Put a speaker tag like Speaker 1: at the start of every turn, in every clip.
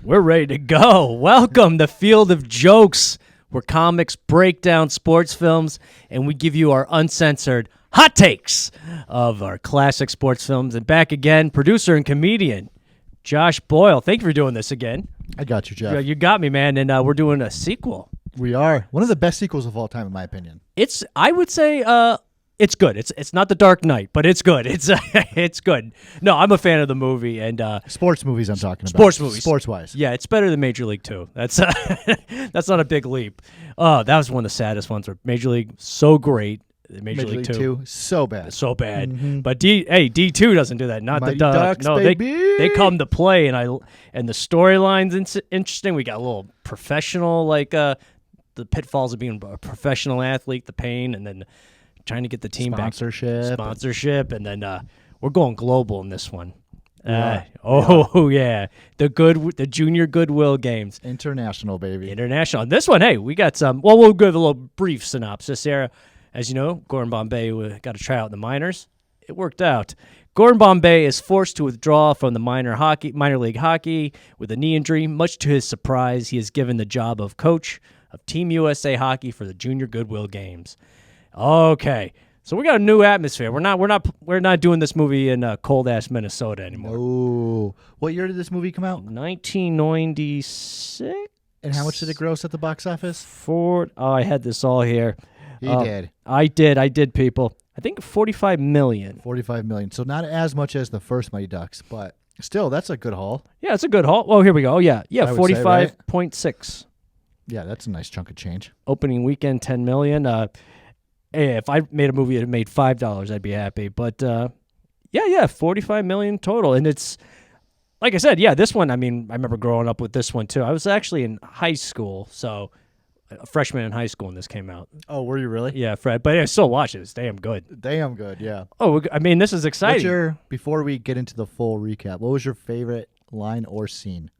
Speaker 1: We're ready to go. Welcome to Field of Jokes, where comics break down sports films and we give you our uncensored hot takes of our classic sports films. And back again, producer and comedian Josh Boyle. Thank you for doing this again.
Speaker 2: I got you, Jeff.
Speaker 1: You got me, man. And we're doing a sequel.
Speaker 2: We are. One of the best sequels of all time, in my opinion.
Speaker 1: I would say, it's good. It's not The Dark Knight, but it's good. It's good. No, I'm a fan of the movie and
Speaker 2: sports movies. I'm talking about
Speaker 1: sports movies,
Speaker 2: sports wise.
Speaker 1: Yeah, it's better than Major League 2. That's that's not a big leap. Oh, that was one of the saddest ones. Where Major League so great, Major League 2
Speaker 2: so bad,
Speaker 1: Mm-hmm. But D2 doesn't do that. Not
Speaker 2: Mighty
Speaker 1: the
Speaker 2: Ducks,
Speaker 1: no,
Speaker 2: baby.
Speaker 1: they come to play, and the storyline's interesting. We got a little professional, like the pitfalls of being a professional athlete, the pain, and then trying to get the team sponsorship, and then we're going global in this one. Yeah. The junior Goodwill Games,
Speaker 2: international, baby,
Speaker 1: international. And this one, hey, we got some. Well, we'll give a little brief synopsis here. As you know, Gordon Bombay got a tryout in the minors. It worked out. Gordon Bombay is forced to withdraw from the minor league hockey with a knee injury. Much to his surprise, he is given the job of coach of Team USA Hockey for the Junior Goodwill Games. Okay, so we got a new atmosphere. We're not doing this movie in cold ass Minnesota anymore.
Speaker 2: Oh, what year did this movie come out?
Speaker 1: 1996.
Speaker 2: And how much did it gross at the box office?
Speaker 1: I had this all here.
Speaker 2: You did.
Speaker 1: I did, people. I think 45 million.
Speaker 2: 45 million. So not as much as the first Mighty Ducks, but still, that's a good haul.
Speaker 1: Yeah, it's a good haul. Oh, here we go. Yeah, 45.6.
Speaker 2: Yeah, that's a nice chunk of change.
Speaker 1: Opening weekend, 10 million. Hey, if I made a movie that made $5, I'd be happy. But 45 million total. And it's, like I said, this one, I remember growing up with this one too. I was actually in high school, so a freshman in high school when this came out.
Speaker 2: Oh, were you really?
Speaker 1: Yeah, Fred. But I still watch it. It's damn good.
Speaker 2: Damn good, yeah.
Speaker 1: Oh, this is exciting.
Speaker 2: Before we get into the full recap, what was your favorite line or scene?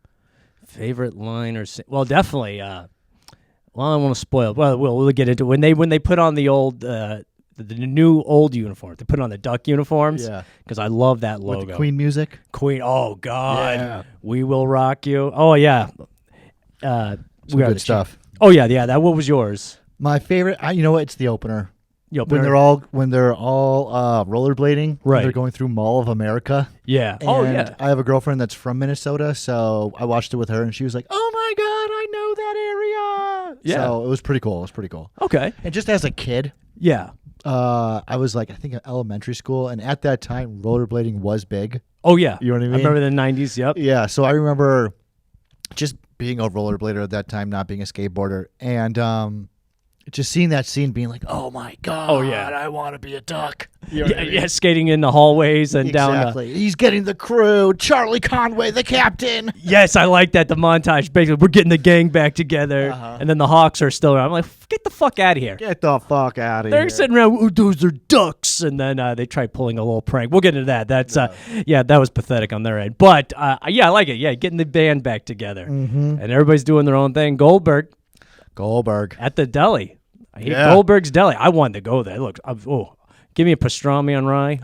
Speaker 1: Favorite line or scene? Well, definitely. Well, I don't want to spoil it. Well, we'll get into it. When they put on the old, the new old uniform. They put on the Duck uniforms. Yeah. Because I love that logo.
Speaker 2: With the Queen music.
Speaker 1: Queen. Oh God. Yeah. We will rock you. Oh yeah.
Speaker 2: Some good stuff.
Speaker 1: Oh yeah. That. What was yours?
Speaker 2: My favorite. You know what? It's the opener. When they're all rollerblading.
Speaker 1: Right.
Speaker 2: They're going through Mall of America.
Speaker 1: Yeah.
Speaker 2: And I have a girlfriend that's from Minnesota, so I watched it with her, and she was like, "Oh my God, I know that area." Yeah. So it was pretty cool.
Speaker 1: Okay.
Speaker 2: And just as a kid.
Speaker 1: Yeah.
Speaker 2: I was like, I think in elementary school, and at that time, rollerblading was big.
Speaker 1: Oh yeah.
Speaker 2: You know what I mean?
Speaker 1: I remember the 90s. Yep.
Speaker 2: Yeah. So I remember just being a rollerblader at that time, not being a skateboarder, and just seeing that scene, being like, "Oh my God!
Speaker 1: Oh yeah,
Speaker 2: I want to be a duck."
Speaker 1: You know yeah, skating in the hallways and down.
Speaker 2: Exactly. He's getting the crew. Charlie Conway, the captain.
Speaker 1: Yes, I like that. The montage. Basically, we're getting the gang back together, and then the Hawks are still around. I'm like, get the fuck out of here.
Speaker 2: Get the fuck out of here.
Speaker 1: They're sitting around. "Ooh, those are ducks," and then they try pulling a little prank. We'll get into that. That's that was pathetic on their end. But I like it. Yeah, getting the band back together, and everybody's doing their own thing. Goldberg at the deli. I hate Goldberg's Deli. I wanted to go there. Look, give me a pastrami on rye.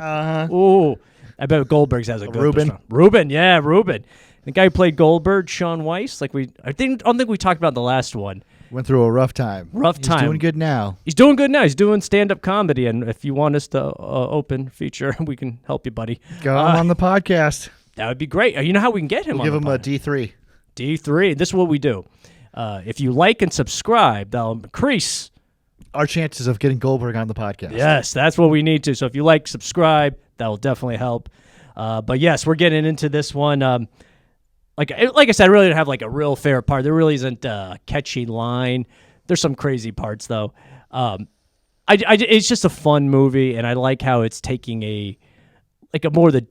Speaker 1: Oh, I bet Goldberg's has a good
Speaker 2: Reuben.
Speaker 1: Reuben. The guy who played Goldberg, Sean Weiss. I don't think we talked about the last one.
Speaker 2: Went through a rough time. He's doing good now.
Speaker 1: He's doing good now. He's doing stand-up comedy, and if you want us to open feature, we can help you, buddy.
Speaker 2: Go on the podcast.
Speaker 1: That would be great. You know how we can get him on
Speaker 2: give
Speaker 1: the
Speaker 2: him
Speaker 1: podcast?
Speaker 2: a D3.
Speaker 1: D3. This is what we do. If you like and subscribe, that'll increase
Speaker 2: our chances of getting Goldberg on the podcast.
Speaker 1: Yes, that's what we need to. So if you like, subscribe. That will definitely help. But yes, we're getting into this one. Like I said, I really don't have like a real fair part. There really isn't a catchy line. There's some crazy parts though. It's just a fun movie, and I like how it's taking a more the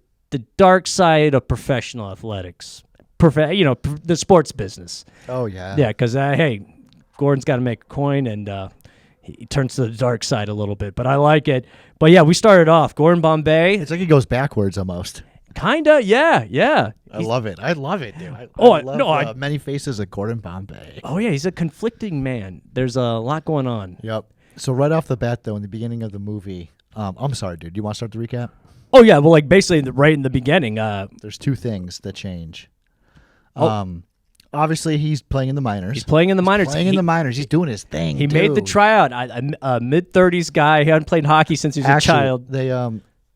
Speaker 1: dark side of professional athletics. The sports business.
Speaker 2: Oh yeah.
Speaker 1: Yeah, because hey, Gordon's got to make a coin, and he turns to the dark side a little bit, but I like it. But yeah, we started off Gordon Bombay.
Speaker 2: It's like he goes backwards almost.
Speaker 1: Kinda, yeah.
Speaker 2: I love it, dude. I love Many Faces of Gordon Bombay.
Speaker 1: Oh yeah, he's a conflicting man. There's a lot going on.
Speaker 2: Yep. So right off the bat, though, in the beginning of the movie, I'm sorry, dude. Do you want to start the recap?
Speaker 1: Oh yeah, well, like basically right in the beginning,
Speaker 2: there's two things that change. obviously he's playing in the minors.
Speaker 1: He's playing in the minors.
Speaker 2: Playing in the minors. He's doing his thing.
Speaker 1: He made the tryout. A mid-30s guy. He hadn't played hockey since he was a child.
Speaker 2: They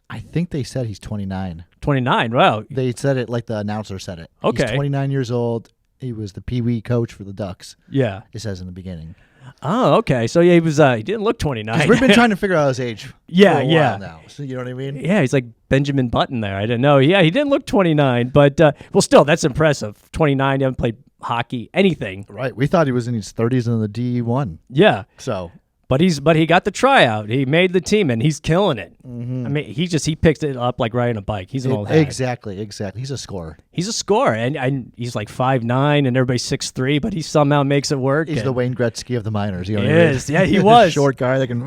Speaker 2: I think they said he's 29.
Speaker 1: 29. Wow.
Speaker 2: They said it like the announcer said it.
Speaker 1: Okay.
Speaker 2: He's 29 years old. He was the Pee Wee coach for the Ducks.
Speaker 1: Yeah.
Speaker 2: It says in the beginning.
Speaker 1: Oh, okay. So yeah, he was. He didn't look 29.
Speaker 2: We've been trying to figure out his age. For a while now. So you know what I mean?
Speaker 1: Yeah, he's like Benjamin Button there. I didn't know. Yeah, he didn't look 29, but well, still, that's impressive. 29. He haven't played hockey, anything.
Speaker 2: Right. We thought he was in his 30s in the D1.
Speaker 1: Yeah.
Speaker 2: So.
Speaker 1: But he got the tryout. He made the team, and he's killing it. Mm-hmm. I mean, he picked it up like riding a bike. He's an old hack.
Speaker 2: Exactly. He's a scorer.
Speaker 1: He's a scorer, and he's like 5'9", and everybody's 6'3", but he somehow makes it work.
Speaker 2: He's the Wayne Gretzky of the minors. You know
Speaker 1: he
Speaker 2: what I mean?
Speaker 1: is. Yeah, he was.
Speaker 2: Short guy that can...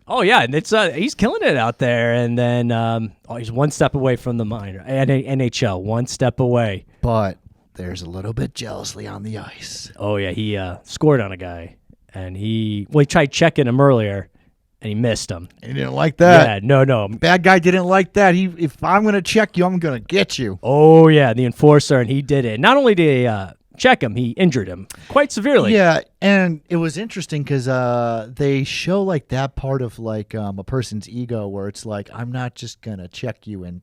Speaker 1: Oh, yeah, and it's he's killing it out there. And then he's one step away from the minor. NHL, one step away.
Speaker 2: But there's a little bit jealousy on the ice.
Speaker 1: Oh, yeah, he scored on a guy. And he tried checking him earlier, and he missed him.
Speaker 2: He didn't like that.
Speaker 1: Yeah, no.
Speaker 2: Bad guy didn't like that. If I'm going to check you, I'm going to get you.
Speaker 1: Oh, yeah, the enforcer, and he did it. Not only did he check him, he injured him quite severely.
Speaker 2: Yeah, and it was interesting because they show like that part of like a person's ego where it's like, I'm not just going to check you and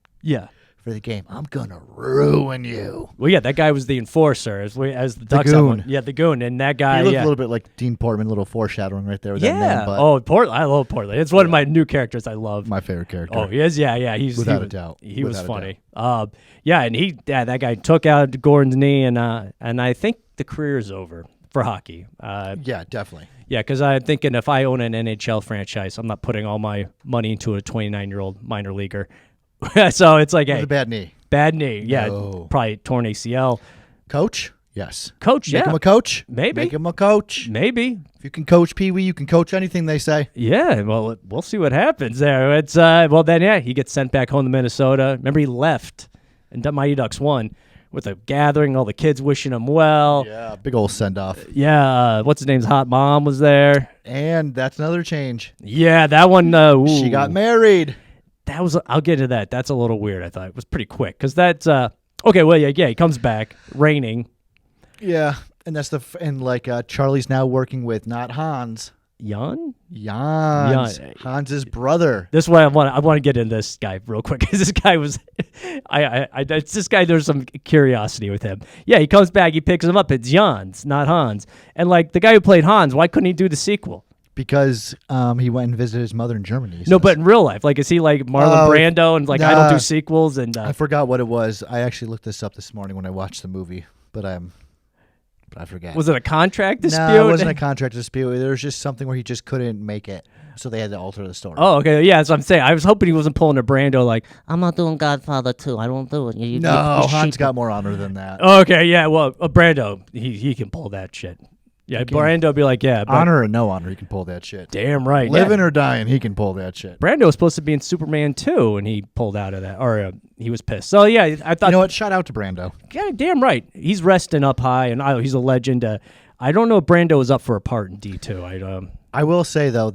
Speaker 2: for the game. I'm going to ruin you.
Speaker 1: Well, yeah, that guy was the enforcer as the Ducks
Speaker 2: goon.
Speaker 1: have one. Yeah, the goon. And that guy,
Speaker 2: he looked a little bit like Dean Portman, a little foreshadowing right there with that name. But
Speaker 1: Portland. I love Portland. It's one of my new characters I love.
Speaker 2: My favorite character.
Speaker 1: Oh, he is? Yeah.
Speaker 2: Without a doubt.
Speaker 1: He was funny. Yeah, and that guy took out Gordon's knee, and I think the career is over for hockey.
Speaker 2: Yeah, definitely.
Speaker 1: Yeah, because I'm thinking if I own an NHL franchise, I'm not putting all my money into a 29-year-old minor leaguer. So it's like,
Speaker 2: With a bad knee.
Speaker 1: Bad knee, yeah.
Speaker 2: No.
Speaker 1: Probably torn ACL.
Speaker 2: Coach? Yes.
Speaker 1: Coach,
Speaker 2: Make him a coach?
Speaker 1: Maybe.
Speaker 2: Make him a coach.
Speaker 1: Maybe.
Speaker 2: If you can coach Pee Wee, you can coach anything, they say.
Speaker 1: Yeah, well, we'll see what happens there. It's he gets sent back home to Minnesota. Remember, he left, and Mighty Ducks won with a gathering, all the kids wishing him well.
Speaker 2: Yeah, big old send-off.
Speaker 1: Yeah, what's his name's hot mom was there.
Speaker 2: And that's another change.
Speaker 1: Yeah, that one.
Speaker 2: She got married.
Speaker 1: That was. I'll get to that. That's a little weird. I thought it was pretty quick because that's okay. Well, yeah. He comes back raining.
Speaker 2: Yeah, and that's Charlie's now working with not Hans.
Speaker 1: Jan.
Speaker 2: Hans's brother.
Speaker 1: This is why I want to get into this guy real quick because this guy was, it's this guy. There's some curiosity with him. Yeah, he comes back. He picks him up. It's Jan's, not Hans. And like the guy who played Hans, why couldn't he do the sequel?
Speaker 2: Because he went and visited his mother in Germany.
Speaker 1: No, but in real life, like, is he like Marlon Brando and like, I don't do sequels? And
Speaker 2: I forgot what it was. I actually looked this up this morning when I watched the movie, but I forget.
Speaker 1: Was it a contract dispute?
Speaker 2: No, it wasn't a contract dispute. There was just something where he just couldn't make it, so they had to alter the story.
Speaker 1: Oh, okay. Yeah, that's what I'm saying. I was hoping he wasn't pulling a Brando like, I'm not doing Godfather 2. I don't do it.
Speaker 2: No, Hans got more honor than that.
Speaker 1: Okay, yeah. Well, Brando, he can pull that shit. Yeah, Brando be like, yeah.
Speaker 2: Honor or no honor, he can pull that shit.
Speaker 1: Damn right.
Speaker 2: Living or dying, he can pull that shit.
Speaker 1: Brando was supposed to be in Superman 2, and he pulled out of that. Or he was pissed. So, yeah, I thought...
Speaker 2: You know what? Shout out to Brando.
Speaker 1: Yeah, damn right. He's resting up high, and he's a legend. I don't know if Brando was up for a part in D2.
Speaker 2: I will say, though,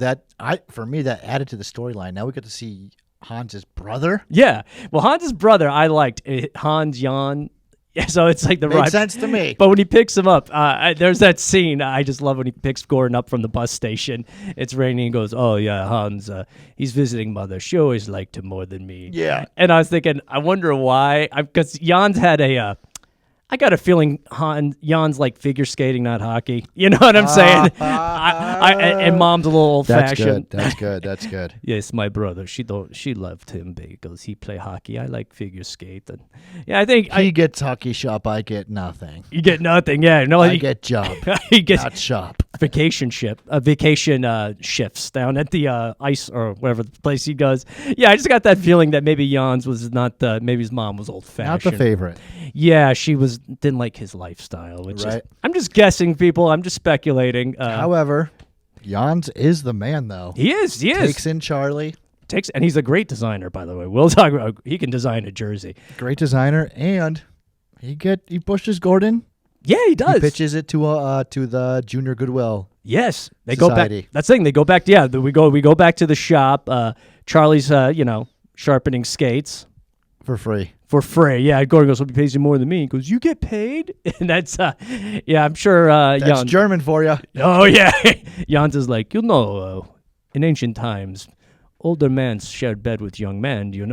Speaker 2: for me, that added to the storyline. Now we get to see Hans's brother.
Speaker 1: Yeah. Well, Hans's brother, I liked. Hans, Jan... Yeah, so it's like
Speaker 2: Made sense to me.
Speaker 1: But when he picks him up, there's that scene. I just love when he picks Gordon up from the bus station. It's raining and goes, oh, yeah, Hans, he's visiting mother. She always liked him more than me.
Speaker 2: Yeah.
Speaker 1: And I was thinking, I wonder why. Because Jan's had I got a feeling Jan's like figure skating, not hockey. You know what I'm saying? And Mom's a little old-fashioned.
Speaker 2: That's good.
Speaker 1: Yes, my brother. She loved him because he play hockey. I like figure skate. And yeah, I think
Speaker 2: he gets hockey shop. I get nothing.
Speaker 1: You get nothing. Yeah, no.
Speaker 2: I get job.
Speaker 1: He gets
Speaker 2: not shop.
Speaker 1: Vacation shifts down at the ice or whatever the place he goes. Yeah, I just got that feeling that maybe Jan's was not. Maybe his mom was old-fashioned.
Speaker 2: Not the favorite.
Speaker 1: Yeah, she didn't like his lifestyle. Which
Speaker 2: right.
Speaker 1: I'm just guessing, people. I'm just speculating.
Speaker 2: However, Jans is the man, though.
Speaker 1: He is.
Speaker 2: Takes in Charlie.
Speaker 1: And he's a great designer, by the way. We'll talk about. He can design a jersey.
Speaker 2: Great designer, and he pushes Gordon.
Speaker 1: Yeah, he does.
Speaker 2: He pitches it to the Junior Goodwill.
Speaker 1: Yes, they
Speaker 2: Society.
Speaker 1: go back. That's the thing. They go back. Yeah, we go back to the shop. Charlie's sharpening skates
Speaker 2: for free.
Speaker 1: For free. Yeah, Gordon goes, well, he pays you more than me. He goes, you get paid? And that's, I'm sure
Speaker 2: That's
Speaker 1: Jan.
Speaker 2: German for you.
Speaker 1: Oh, yeah. Jans is like, in ancient times, older men shared bed with young men, and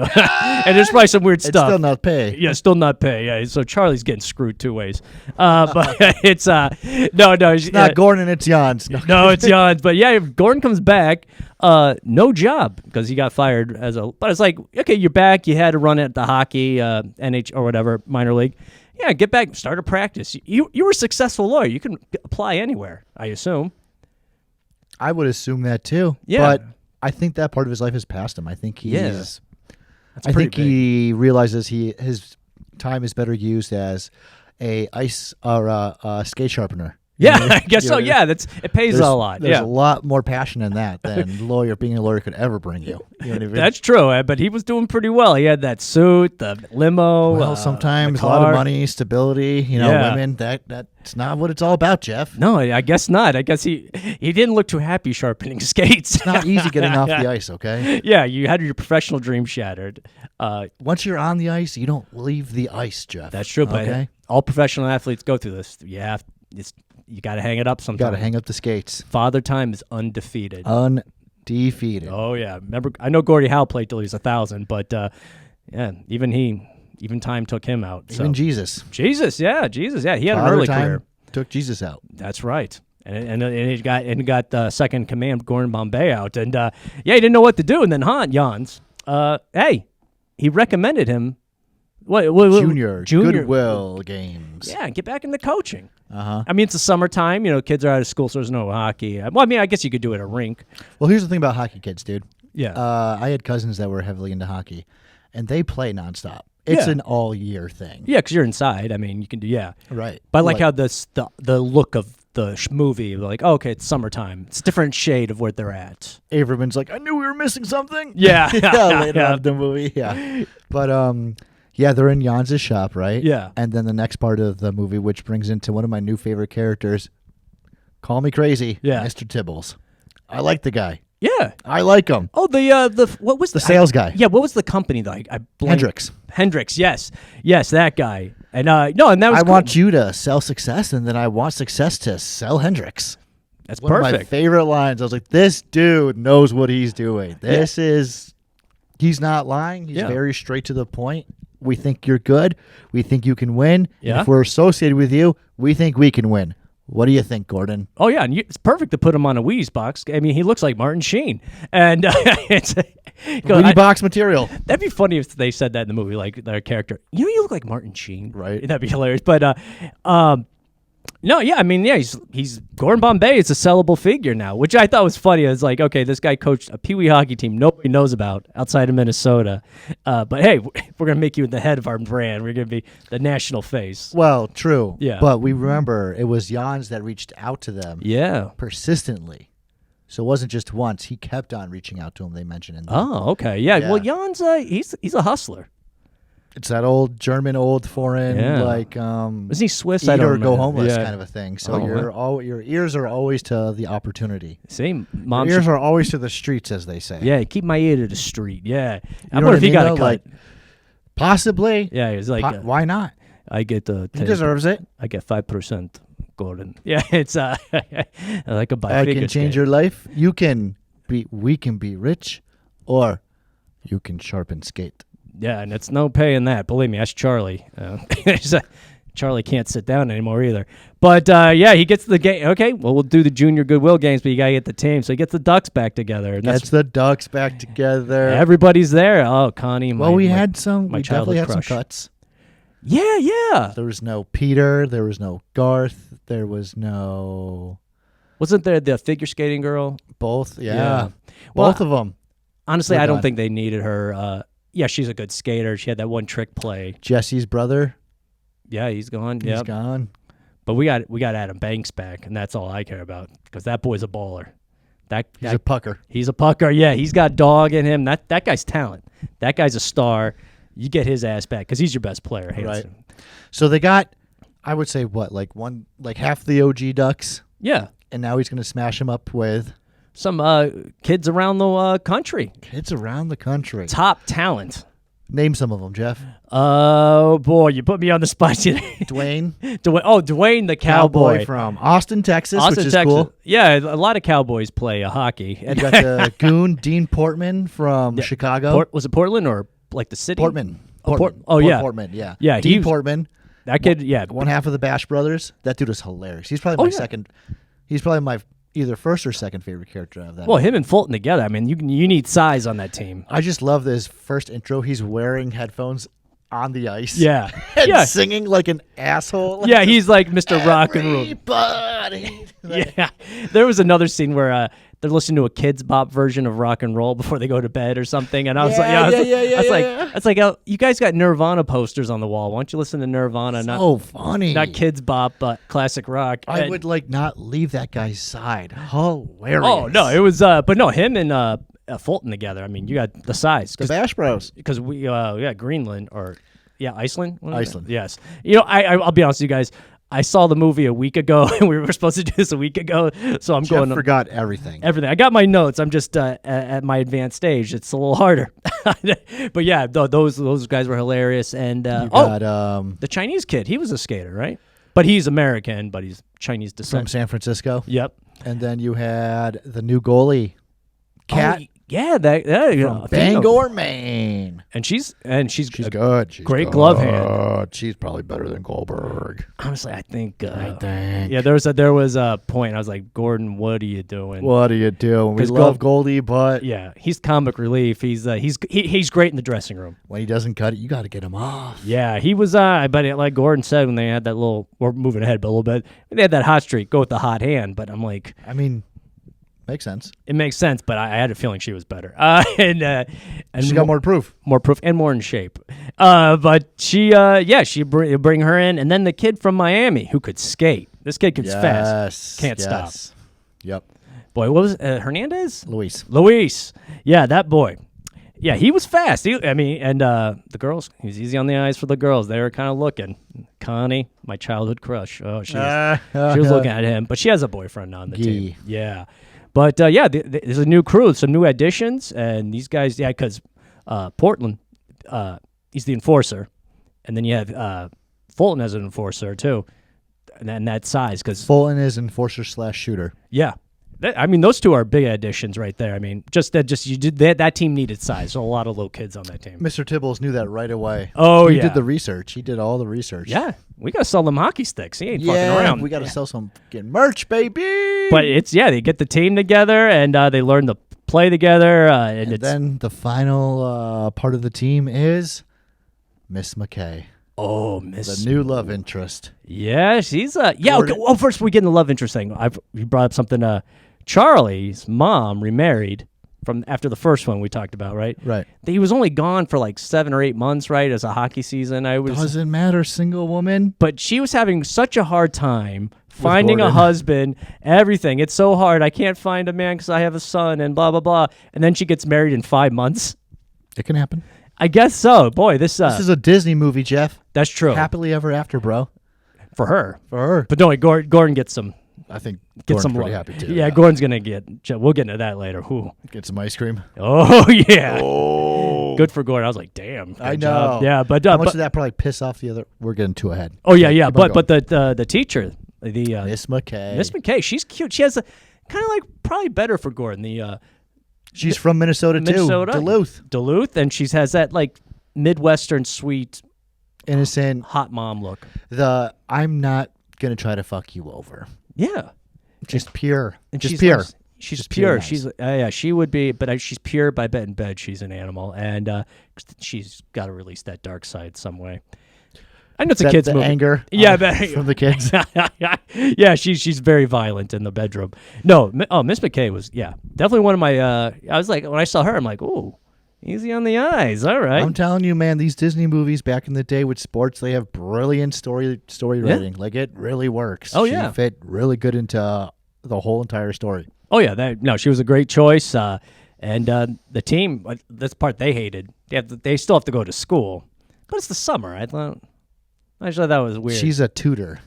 Speaker 1: there's probably some weird
Speaker 2: It's
Speaker 1: stuff.
Speaker 2: still not pay.
Speaker 1: Yeah, still not pay. Yeah, so Charlie's getting screwed 2 ways. But it's no.
Speaker 2: It's not Gordon, it's Jans.
Speaker 1: No, it's Jans. But yeah, if Gordon comes back, no job because he got fired But it's like, okay, you're back. You had to run at the hockey, NH or whatever minor league. Yeah, get back, start a practice. You were a successful lawyer. You can apply anywhere, I assume.
Speaker 2: I would assume that too.
Speaker 1: Yeah.
Speaker 2: But I think that part of his life has passed him. I think
Speaker 1: That's
Speaker 2: I think he realizes his time is better used as a ice or a skate sharpener.
Speaker 1: Yeah, I guess so. Yeah, it pays a lot.
Speaker 2: There's a lot more passion in that than being a lawyer could ever bring you. You know what I mean?
Speaker 1: That's true, but he was doing pretty well. He had that suit, the limo.
Speaker 2: Well, sometimes
Speaker 1: the
Speaker 2: a lot
Speaker 1: car.
Speaker 2: of money, stability. Women. That's not what it's all about, Geoff.
Speaker 1: No, I guess not. I guess he didn't look too happy sharpening skates.
Speaker 2: It's not easy getting off the ice. Okay.
Speaker 1: Yeah, you had your professional dream shattered.
Speaker 2: Once you're on the ice, you don't leave the ice, Geoff.
Speaker 1: That's true, but all professional athletes go through this. You got to hang it up sometimes.
Speaker 2: Got to hang up the skates.
Speaker 1: Father Time is undefeated.
Speaker 2: Undefeated.
Speaker 1: Oh yeah, remember? I know Gordie Howe played till he was 1,000, but even time took him out. So.
Speaker 2: Even Jesus.
Speaker 1: Jesus, yeah, he had an early career.
Speaker 2: Took Jesus out.
Speaker 1: That's right, and he got second command Gordon Bombay out, and he didn't know what to do, and then Jans, he recommended him. What
Speaker 2: Junior Goodwill games.
Speaker 1: Yeah, get back into coaching.
Speaker 2: Uh-huh.
Speaker 1: I mean, it's the summertime. Kids are out of school, so there's no hockey. Well, I mean, I guess you could do it at a rink.
Speaker 2: Well, here's the thing about hockey kids, dude.
Speaker 1: Yeah.
Speaker 2: I had cousins that were heavily into hockey, and they play nonstop. It's an all-year thing.
Speaker 1: Yeah, because you're inside. I mean, you can do,
Speaker 2: Right.
Speaker 1: But I like how the look of the movie, like, okay, it's summertime. It's a different shade of where they're at.
Speaker 2: Averman's like, I knew we were missing something.
Speaker 1: Yeah.
Speaker 2: Later on in the movie, yeah. But, yeah, they're in Jans' shop, right?
Speaker 1: Yeah.
Speaker 2: And then the next part of the movie, which brings into one of my new favorite characters, call me crazy, Mr. Tibbles. I like the guy.
Speaker 1: Yeah.
Speaker 2: I like him.
Speaker 1: Oh, the what was
Speaker 2: the sales guy?
Speaker 1: Yeah, what was the company though? I
Speaker 2: Hendrix,
Speaker 1: yes, that guy. And and that was.
Speaker 2: I want you to sell success, and then I want success to sell Hendrix.
Speaker 1: That's
Speaker 2: one
Speaker 1: perfect.
Speaker 2: of my favorite lines. I was like, this dude knows what he's doing. He's not lying. He's very straight to the point. We think you're good. We think you can win.
Speaker 1: Yeah.
Speaker 2: And if we're associated with you, we think we can win. What do you think, Gordon?
Speaker 1: Oh, yeah. And it's perfect to put him on a Wheaties box. I mean, he looks like Martin Sheen. And it's
Speaker 2: Wheaties box material.
Speaker 1: That'd be funny if they said that in the movie, like their character. You look like Martin Sheen.
Speaker 2: Right.
Speaker 1: That'd be hilarious. But no, yeah, I mean, yeah, he's Gordon Bombay is a sellable figure now, which I thought was funny. It's like, okay, this guy coached a Pee Wee hockey team nobody knows about outside of Minnesota, but hey, we're gonna make you the head of our brand. We're gonna be the national face.
Speaker 2: Well, true.
Speaker 1: Yeah,
Speaker 2: but we remember it was Jans that reached out to them.
Speaker 1: Yeah, persistently.
Speaker 2: So it wasn't just once; he kept on reaching out to him. They mentioned in.
Speaker 1: Oh, okay, yeah. Well, Jans, he's a hustler.
Speaker 2: It's that old German, old foreign, like
Speaker 1: is he Swiss?
Speaker 2: Eat
Speaker 1: I don't
Speaker 2: or
Speaker 1: know.
Speaker 2: go homeless kind of a thing. So your ears are always to the opportunity.
Speaker 1: Same.
Speaker 2: Your ears are always to the streets, as they say.
Speaker 1: Yeah, keep my ear to the street. Yeah,
Speaker 2: I wonder if
Speaker 1: he got a cut.
Speaker 2: Like, possibly.
Speaker 1: Yeah, he's like,
Speaker 2: why not?
Speaker 1: I get
Speaker 2: he deserves it.
Speaker 1: I get 5%, Gordon. Yeah, it's I like a buy.
Speaker 2: I can change your life. We can be rich, or you can sharpen skate.
Speaker 1: Yeah, and it's no paying that. Believe me, that's Charlie. Charlie can't sit down anymore either. But, he gets the game. Okay, well, we'll do the junior Goodwill games, but you got to get the team. So he gets the Ducks back together.
Speaker 2: Gets the Ducks back together.
Speaker 1: Everybody's there. Oh, Connie.
Speaker 2: We definitely had some cuts.
Speaker 1: Yeah.
Speaker 2: There was no Peter. There was no Garth. There was no...
Speaker 1: Wasn't there the figure skating girl?
Speaker 2: Both, yeah. Both of them.
Speaker 1: Honestly, I don't think they needed her... Yeah, she's a good skater. She had that one trick play.
Speaker 2: Jesse's brother.
Speaker 1: Yeah, he's gone.
Speaker 2: He's gone.
Speaker 1: But we got Adam Banks back, and that's all I care about because that boy's a baller.
Speaker 2: He's a pucker.
Speaker 1: He's a pucker. Yeah, he's got dog in him. That guy's talent. That guy's a star. You get his ass back because he's your best player.
Speaker 2: Right. So they got, I would say, half the OG Ducks.
Speaker 1: Yeah.
Speaker 2: And now he's going to smash them up with
Speaker 1: some kids around the country.
Speaker 2: Kids around the country.
Speaker 1: Top talent.
Speaker 2: Name some of them, Jeff.
Speaker 1: Oh boy, you put me on the spot today.
Speaker 2: Dwayne.
Speaker 1: Dwayne the cowboy
Speaker 2: from Austin, Texas, which is
Speaker 1: Texas.
Speaker 2: cool.
Speaker 1: Yeah, a lot of cowboys play hockey.
Speaker 2: You got the goon Dean Portman from Chicago.
Speaker 1: Was it Portland or like the city?
Speaker 2: Portman.
Speaker 1: Yeah.
Speaker 2: Portman, yeah.
Speaker 1: Yeah,
Speaker 2: Dean Portman.
Speaker 1: That kid, yeah.
Speaker 2: One half of the Bash Brothers. That dude is hilarious. He's probably my second. He's probably my either first or second favorite character of that.
Speaker 1: Well, him and Fulton together. I mean, you need size on that team.
Speaker 2: I just love this first intro. He's wearing headphones on the ice.
Speaker 1: Yeah.
Speaker 2: And singing like an asshole. Like
Speaker 1: yeah, he's like Mr. Rock and Roll.
Speaker 2: Everybody.
Speaker 1: Yeah. There was another scene where they're listening to a Kids Bop version of rock and roll before they go to bed or something, and I was it's like, oh, you guys got Nirvana posters on the wall. Why don't you listen to Nirvana?
Speaker 2: Funny.
Speaker 1: Not Kids Bop, but classic rock.
Speaker 2: I would not leave that guy's side. Hilarious.
Speaker 1: Oh no, it was, but no, him and Fulton together. I mean, you got the size.
Speaker 2: The Bash Bros.
Speaker 1: Because we, Greenland or Iceland.
Speaker 2: Iceland.
Speaker 1: Yes. I'll be honest with you guys. I saw the movie a week ago, and we were supposed to do this a week ago, so I'm
Speaker 2: Jeff forgot everything.
Speaker 1: Everything. I got my notes. I'm just at my advanced stage. It's a little harder, but yeah, those guys were hilarious. And the Chinese kid, he was a skater, right? But he's American, but he's Chinese descent
Speaker 2: From San Francisco.
Speaker 1: Yep.
Speaker 2: And then you had the new goalie, Kat.
Speaker 1: Yeah,
Speaker 2: from Bangor, Maine.
Speaker 1: And she's
Speaker 2: good. She's
Speaker 1: great
Speaker 2: good.
Speaker 1: glove hand.
Speaker 2: She's probably better than Goldberg.
Speaker 1: Honestly, I think.
Speaker 2: Yeah,
Speaker 1: there was a point. I was like, Gordon, what are you doing?
Speaker 2: What are you doing? We love Goldie, but
Speaker 1: yeah, he's comic relief. He's great in the dressing room.
Speaker 2: When he doesn't cut it, you got to get him off.
Speaker 1: Yeah, he was. But like Gordon said, when they had that little, we're moving ahead, but a little bit, they had that hot streak. Go with the hot hand. But I'm like,
Speaker 2: I mean. Makes sense.
Speaker 1: It makes sense, but I had a feeling she was better. And
Speaker 2: she got more proof,
Speaker 1: and more in shape. But she bring her in, and then the kid from Miami who could skate. This kid could fast, can't stop.
Speaker 2: Yep.
Speaker 1: Boy, what was Hernandez?
Speaker 2: Luis.
Speaker 1: Yeah, that boy. Yeah, he was fast. The girls. He was easy on the eyes for the girls. They were kind of looking. Connie, my childhood crush. Oh, she was looking at him, but she has a boyfriend on the team. Yeah. But, there's a new crew, some new additions, and these guys, because Portland, he's the enforcer, and then you have Fulton as an enforcer, too, and that size. Cause,
Speaker 2: Fulton is enforcer/shooter.
Speaker 1: Yeah. Those two are big additions right there. I mean, that team needed size, so a lot of little kids on that team.
Speaker 2: Mr. Tibbles knew that right away.
Speaker 1: Oh,
Speaker 2: He did the research. He did all the research.
Speaker 1: Yeah. We got to sell them hockey sticks. He ain't fucking around.
Speaker 2: We got to sell some fucking merch, baby.
Speaker 1: But they get the team together, and they learn to play together. And
Speaker 2: then the final part of the team is Miss McKay.
Speaker 1: Oh, Miss.
Speaker 2: The new love interest.
Speaker 1: Yeah, she's okay. Well, first we get in the love interest thing. You brought up something. Charlie's mom remarried from after the first one we talked about, right?
Speaker 2: Right.
Speaker 1: He was only gone for like 7 or 8 months, right, as a hockey season.
Speaker 2: Doesn't matter, single woman.
Speaker 1: But she was having such a hard time finding a husband, everything. It's so hard. I can't find a man because I have a son and blah, blah, blah. And then she gets married in 5 months.
Speaker 2: It can happen.
Speaker 1: I guess so. Boy, this
Speaker 2: is a Disney movie, Jeff.
Speaker 1: That's true.
Speaker 2: Happily ever after, bro.
Speaker 1: For her.
Speaker 2: But
Speaker 1: don't worry, Gordon gets some.
Speaker 2: I think Gordon's pretty happy too.
Speaker 1: Yeah, Gordon's gonna get. We'll get into that later.
Speaker 2: Get some ice cream.
Speaker 1: Oh yeah. Oh. Good for Gordon. I was like, damn.
Speaker 2: I know.
Speaker 1: Job. Yeah, but
Speaker 2: how much did that probably piss off the other? We're getting too ahead.
Speaker 1: Oh yeah. But the teacher,
Speaker 2: Miss McKay.
Speaker 1: Miss McKay, she's cute. She has a kind of like probably better for Gordon.
Speaker 2: She's from Minnesota too.
Speaker 1: Duluth, and she has that like Midwestern sweet,
Speaker 2: innocent,
Speaker 1: hot mom look.
Speaker 2: I'm not gonna try to fuck you over.
Speaker 1: Yeah,
Speaker 2: just pure.
Speaker 1: And
Speaker 2: just pure.
Speaker 1: She's
Speaker 2: just
Speaker 1: pure.
Speaker 2: Nice.
Speaker 1: She would be, but she's pure by bet in bed. She's an animal, and she's got to release that dark side some way. I know it's a kid's movie.
Speaker 2: Anger, from the kids.
Speaker 1: Yeah, she's very violent in the bedroom. No, Miss McKay was definitely one of my. I was like when I saw her, I'm like, ooh. Easy on the eyes. All right.
Speaker 2: I'm telling you, man, these Disney movies back in the day with sports, they have brilliant story writing. Like, it really works.
Speaker 1: Oh,
Speaker 2: she fit really good into the whole entire story.
Speaker 1: Oh, yeah. She was a great choice. And the team, that's the part they hated. They still have to go to school. But it's the summer. I thought that was weird.
Speaker 2: She's a tutor.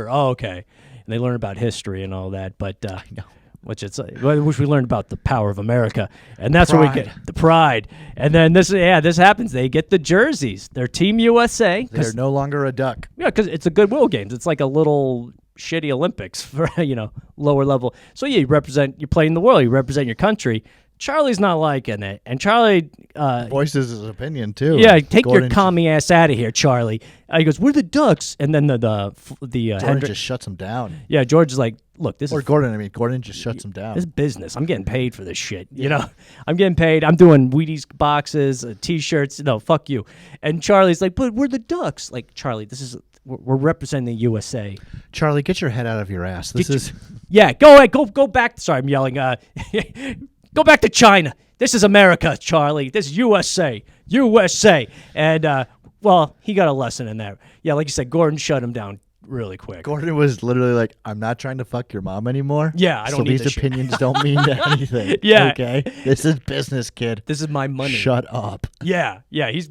Speaker 1: Oh, okay. And they learn about history and all that. But which we learned about the power of America, and that's where we get the pride. And then this happens. They get the jerseys. They're Team USA.
Speaker 2: They're no longer a duck.
Speaker 1: Yeah, because it's a Goodwill Games. It's like a little shitty Olympics for lower level. So yeah, you play in the world. You represent your country. Charlie's not liking it, and Charlie
Speaker 2: voices his opinion too.
Speaker 1: Yeah, take your commie ass out of here, Charlie. He goes, "We're the Ducks," and then the
Speaker 2: Gordon just shuts him down.
Speaker 1: Yeah, George is like, "Look,
Speaker 2: Gordon just shuts him down.
Speaker 1: This is business. I'm getting paid for this shit. I'm getting paid. I'm doing Wheaties boxes, T-shirts. No, fuck you." And Charlie's like, "But we're the Ducks." Like, Charlie, we're representing the USA.
Speaker 2: Charlie, get your head out of your ass.
Speaker 1: Yeah, go back. Sorry, I'm yelling. Go back to China. This is America, Charlie. This is USA. And, he got a lesson in that. Yeah, like you said, Gordon shut him down really quick.
Speaker 2: Gordon was literally like, I'm not trying to fuck your mom anymore.
Speaker 1: Yeah, I don't need
Speaker 2: these opinions don't mean anything.
Speaker 1: Yeah.
Speaker 2: Okay? This is business, kid.
Speaker 1: This is my money.
Speaker 2: Shut up.
Speaker 1: Yeah.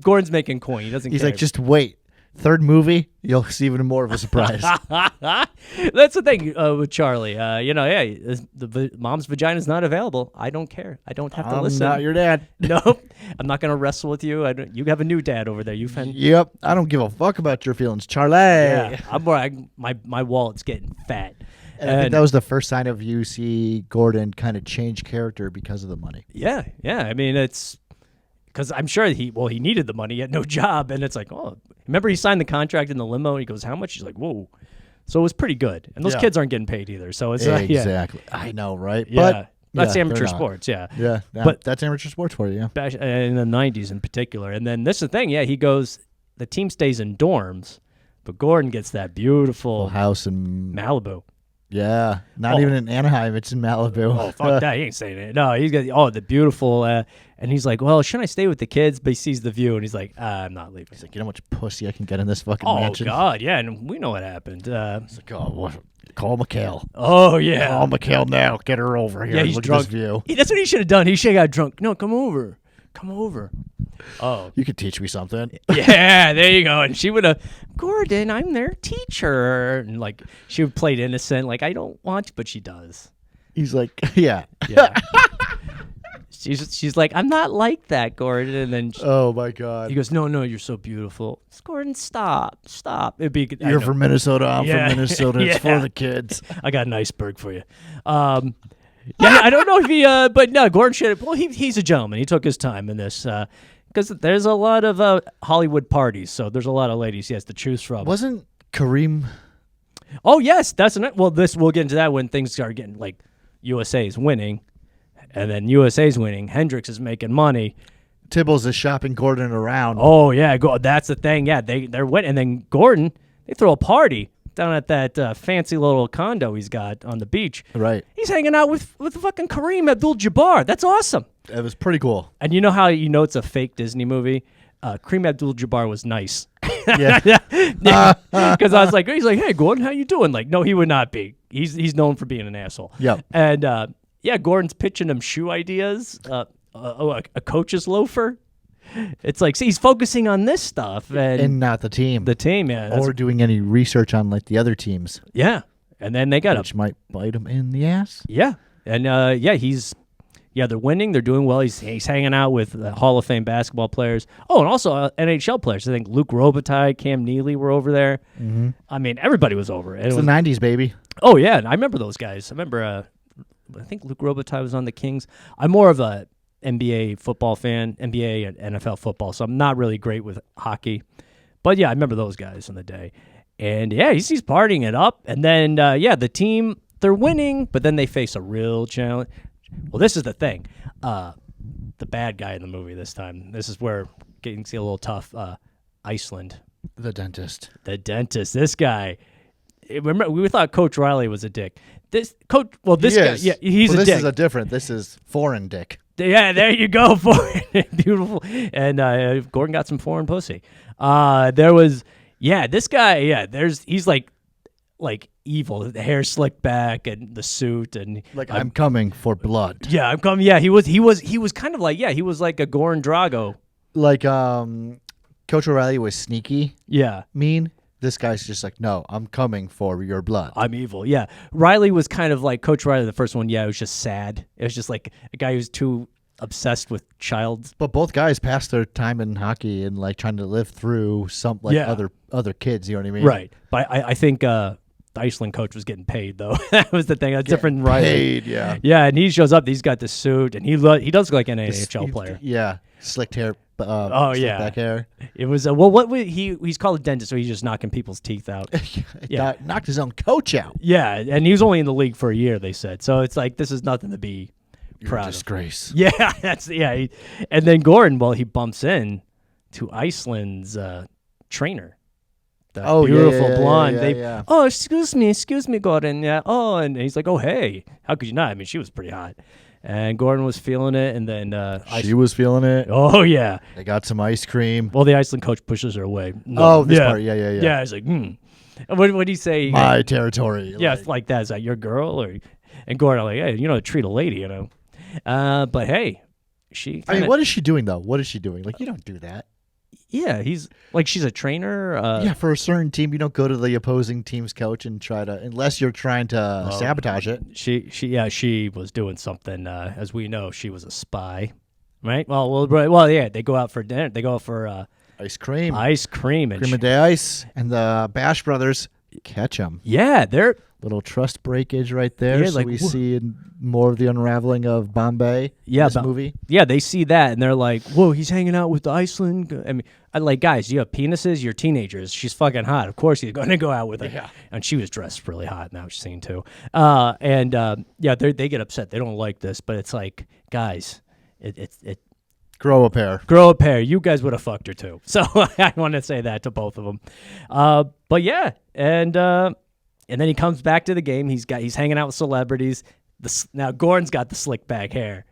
Speaker 1: Gordon's making coin. He doesn't care.
Speaker 2: He's like, just wait. Third movie, you'll see even more of a surprise.
Speaker 1: That's the thing with Charlie. The mom's vagina is not available. I don't care. I don't have to listen.
Speaker 2: I'm not your dad.
Speaker 1: Nope. I'm not going to wrestle with you. You have a new dad over there.
Speaker 2: Yep. I don't give a fuck about your feelings, Charlie.
Speaker 1: Yeah. My wallet's getting fat.
Speaker 2: And I think that was the first sign of you see Gordon kind of change character because of the money.
Speaker 1: Yeah. I mean, it's because I'm sure he needed the money. He had no job. And it's like, oh, remember he signed the contract in the limo? He goes, how much? He's like, whoa. So it was pretty good. And those kids aren't getting paid either. So it's
Speaker 2: exactly. I know, right?
Speaker 1: Yeah.
Speaker 2: But
Speaker 1: that's amateur sports, yeah.
Speaker 2: Yeah, but that's amateur sports for you,
Speaker 1: yeah. In the 90s in particular. And then this is the thing, he goes, the team stays in dorms, but Gordon gets that beautiful
Speaker 2: house in
Speaker 1: Malibu.
Speaker 2: Yeah, not even in Anaheim. It's in Malibu.
Speaker 1: Oh, fuck that. He ain't saying it. No, he's got, the beautiful, and he's like, well, shouldn't I stay with the kids? But he sees the view, and he's like, I'm not leaving.
Speaker 2: He's like, you know how much pussy I can get in this fucking mansion?
Speaker 1: Oh, God, yeah, and we know what happened.
Speaker 2: He's like, call McHale.
Speaker 1: Oh, yeah.
Speaker 2: Call McHale now. Get her over here.
Speaker 1: Yeah, he's
Speaker 2: look
Speaker 1: drunk.
Speaker 2: At this view.
Speaker 1: That's what he should have done. He should have got drunk. No, come over. Oh,
Speaker 2: you could teach me something.
Speaker 1: Yeah, there you go. And she would have, Gordon, I'm their teacher. And like, she would play innocent. Like, I don't want to, but she does.
Speaker 2: He's like, yeah.
Speaker 1: She's like, I'm not like that, Gordon. And then
Speaker 2: oh my God.
Speaker 1: He goes, no, you're so beautiful. Gordon, stop. It'd be.
Speaker 2: You're from Minnesota. I'm from Minnesota. It's for the kids.
Speaker 1: I got an iceberg for you. Yeah, I don't know if he, but no, Gordon should. Well, he's a gentleman. He took his time in this because there's a lot of Hollywood parties, so there's a lot of ladies he has to choose from.
Speaker 2: Wasn't Kareem?
Speaker 1: Oh yes, we'll get into that when things start getting like USA's winning, and then USA's winning. Hendricks is making money.
Speaker 2: Tibbles is shopping Gordon around.
Speaker 1: Oh yeah, that's the thing. Yeah, they're winning, and then Gordon they throw a party down at that fancy little condo he's got on the beach.
Speaker 2: Right.
Speaker 1: He's hanging out with fucking Kareem Abdul-Jabbar. That's awesome.
Speaker 2: It was pretty cool.
Speaker 1: And you know how it's a fake Disney movie? Kareem Abdul-Jabbar was nice.
Speaker 2: Yeah.
Speaker 1: Because I was like, he's like, hey, Gordon, how you doing? Like, no, he would not be. He's known for being an asshole.
Speaker 2: Yeah.
Speaker 1: And, Gordon's pitching him shoe ideas. A coach's loafer. It's like, see, he's focusing on this stuff. And
Speaker 2: not the team.
Speaker 1: The team, yeah.
Speaker 2: Or doing any research on, like, the other teams.
Speaker 1: Yeah. And then they got
Speaker 2: which might bite him in the ass.
Speaker 1: Yeah. And, they're winning. They're doing well. He's hanging out with Hall of Fame basketball players. Oh, and also NHL players. I think Luke Robitaille, Cam Neely were over there.
Speaker 2: Mm-hmm.
Speaker 1: I mean, everybody was over.
Speaker 2: It's the 90s, baby.
Speaker 1: Oh, yeah. And I remember those guys. I remember, I think Luke Robitaille was on the Kings. I'm more of a NBA football fan, NBA and NFL football, so I'm not really great with hockey. But, yeah, I remember those guys in the day. And, yeah, he's partying it up. And then, the team, they're winning, but then they face a real challenge. Well, this is the thing. The bad guy in the movie this time. This is where getting a little tough. Iceland.
Speaker 2: The dentist.
Speaker 1: This guy. Remember, we thought Coach Riley was a dick. This guy, yeah, he's a dick.
Speaker 2: This is foreign dick.
Speaker 1: Yeah, there you go. Beautiful. And Gordon got some foreign pussy. This guy, he's like evil. The hair slicked back and the suit and
Speaker 2: like I'm coming for blood.
Speaker 1: Yeah, I'm coming. Yeah, he was kind of like he was like a Goran Drago.
Speaker 2: Like Coach O'Reilly was sneaky.
Speaker 1: Yeah,
Speaker 2: mean. This guy's just like, no, I'm coming for your blood.
Speaker 1: I'm evil. Yeah. Riley was kind of like Coach Riley, the first one. Yeah, it was just sad. It was just like a guy who's too obsessed with child.
Speaker 2: But both guys passed their time in hockey and like trying to live through some other kids. You know what I mean?
Speaker 1: Right. But I think the Iceland coach was getting paid though. That was the thing. A different Riley.
Speaker 2: Paid, yeah.
Speaker 1: Yeah, and he shows up. He's got the suit, and he does look like an NHL player.
Speaker 2: Yeah, slicked hair.
Speaker 1: Yeah,
Speaker 2: back hair.
Speaker 1: It was what he's called a dentist, so he's just knocking people's teeth out. Yeah,
Speaker 2: knocked his own coach out.
Speaker 1: Yeah, and he was only in the league for a year. They said so. It's like this is nothing to be proud of.
Speaker 2: Disgrace.
Speaker 1: Yeah, and then Gordon, well, he bumps in to Iceland's trainer. The beautiful blonde. Oh, excuse me, Gordon. Yeah. Oh, and he's like, oh, hey, how could you not? I mean, she was pretty hot. And Gordon was feeling it, and then
Speaker 2: she was feeling it.
Speaker 1: Oh yeah,
Speaker 2: they got some ice cream.
Speaker 1: Well, the Iceland coach pushes her away. No.
Speaker 2: This part, yeah.
Speaker 1: Yeah, he's like, What do you say?
Speaker 2: My territory.
Speaker 1: Yeah, it's like that. Is that your girl? And Gordon like, hey, treat a lady, But hey,
Speaker 2: what is she doing though? What is she doing? Like, you don't do that.
Speaker 1: Yeah, he's like she's a trainer.
Speaker 2: Yeah, for a certain team, you don't go to the opposing team's coach and try to, unless you're trying to sabotage it.
Speaker 1: She was doing something. As we know, she was a spy, right? Well, yeah. They go out for dinner. They go out for
Speaker 2: ice cream,
Speaker 1: and
Speaker 2: cream of day ice, and the Bash brothers catch them.
Speaker 1: Yeah, they're
Speaker 2: little trust breakage right there. Yeah, so we see more of the unraveling of Bombay.
Speaker 1: Yeah,
Speaker 2: in this movie.
Speaker 1: Yeah, they see that and they're like, "Whoa, he's hanging out with the Iceland." I mean, guys, you have penises. You're teenagers. She's fucking hot. Of course, he's going to go out with her. Yeah. And she was dressed really hot in that scene too. They get upset. They don't like this, but it's like, guys, it.
Speaker 2: Grow a pair.
Speaker 1: You guys would have fucked her too. So I want to say that to both of them. But yeah, and then he comes back to the game. He's hanging out with celebrities. Now Gordon's got the slick back hair.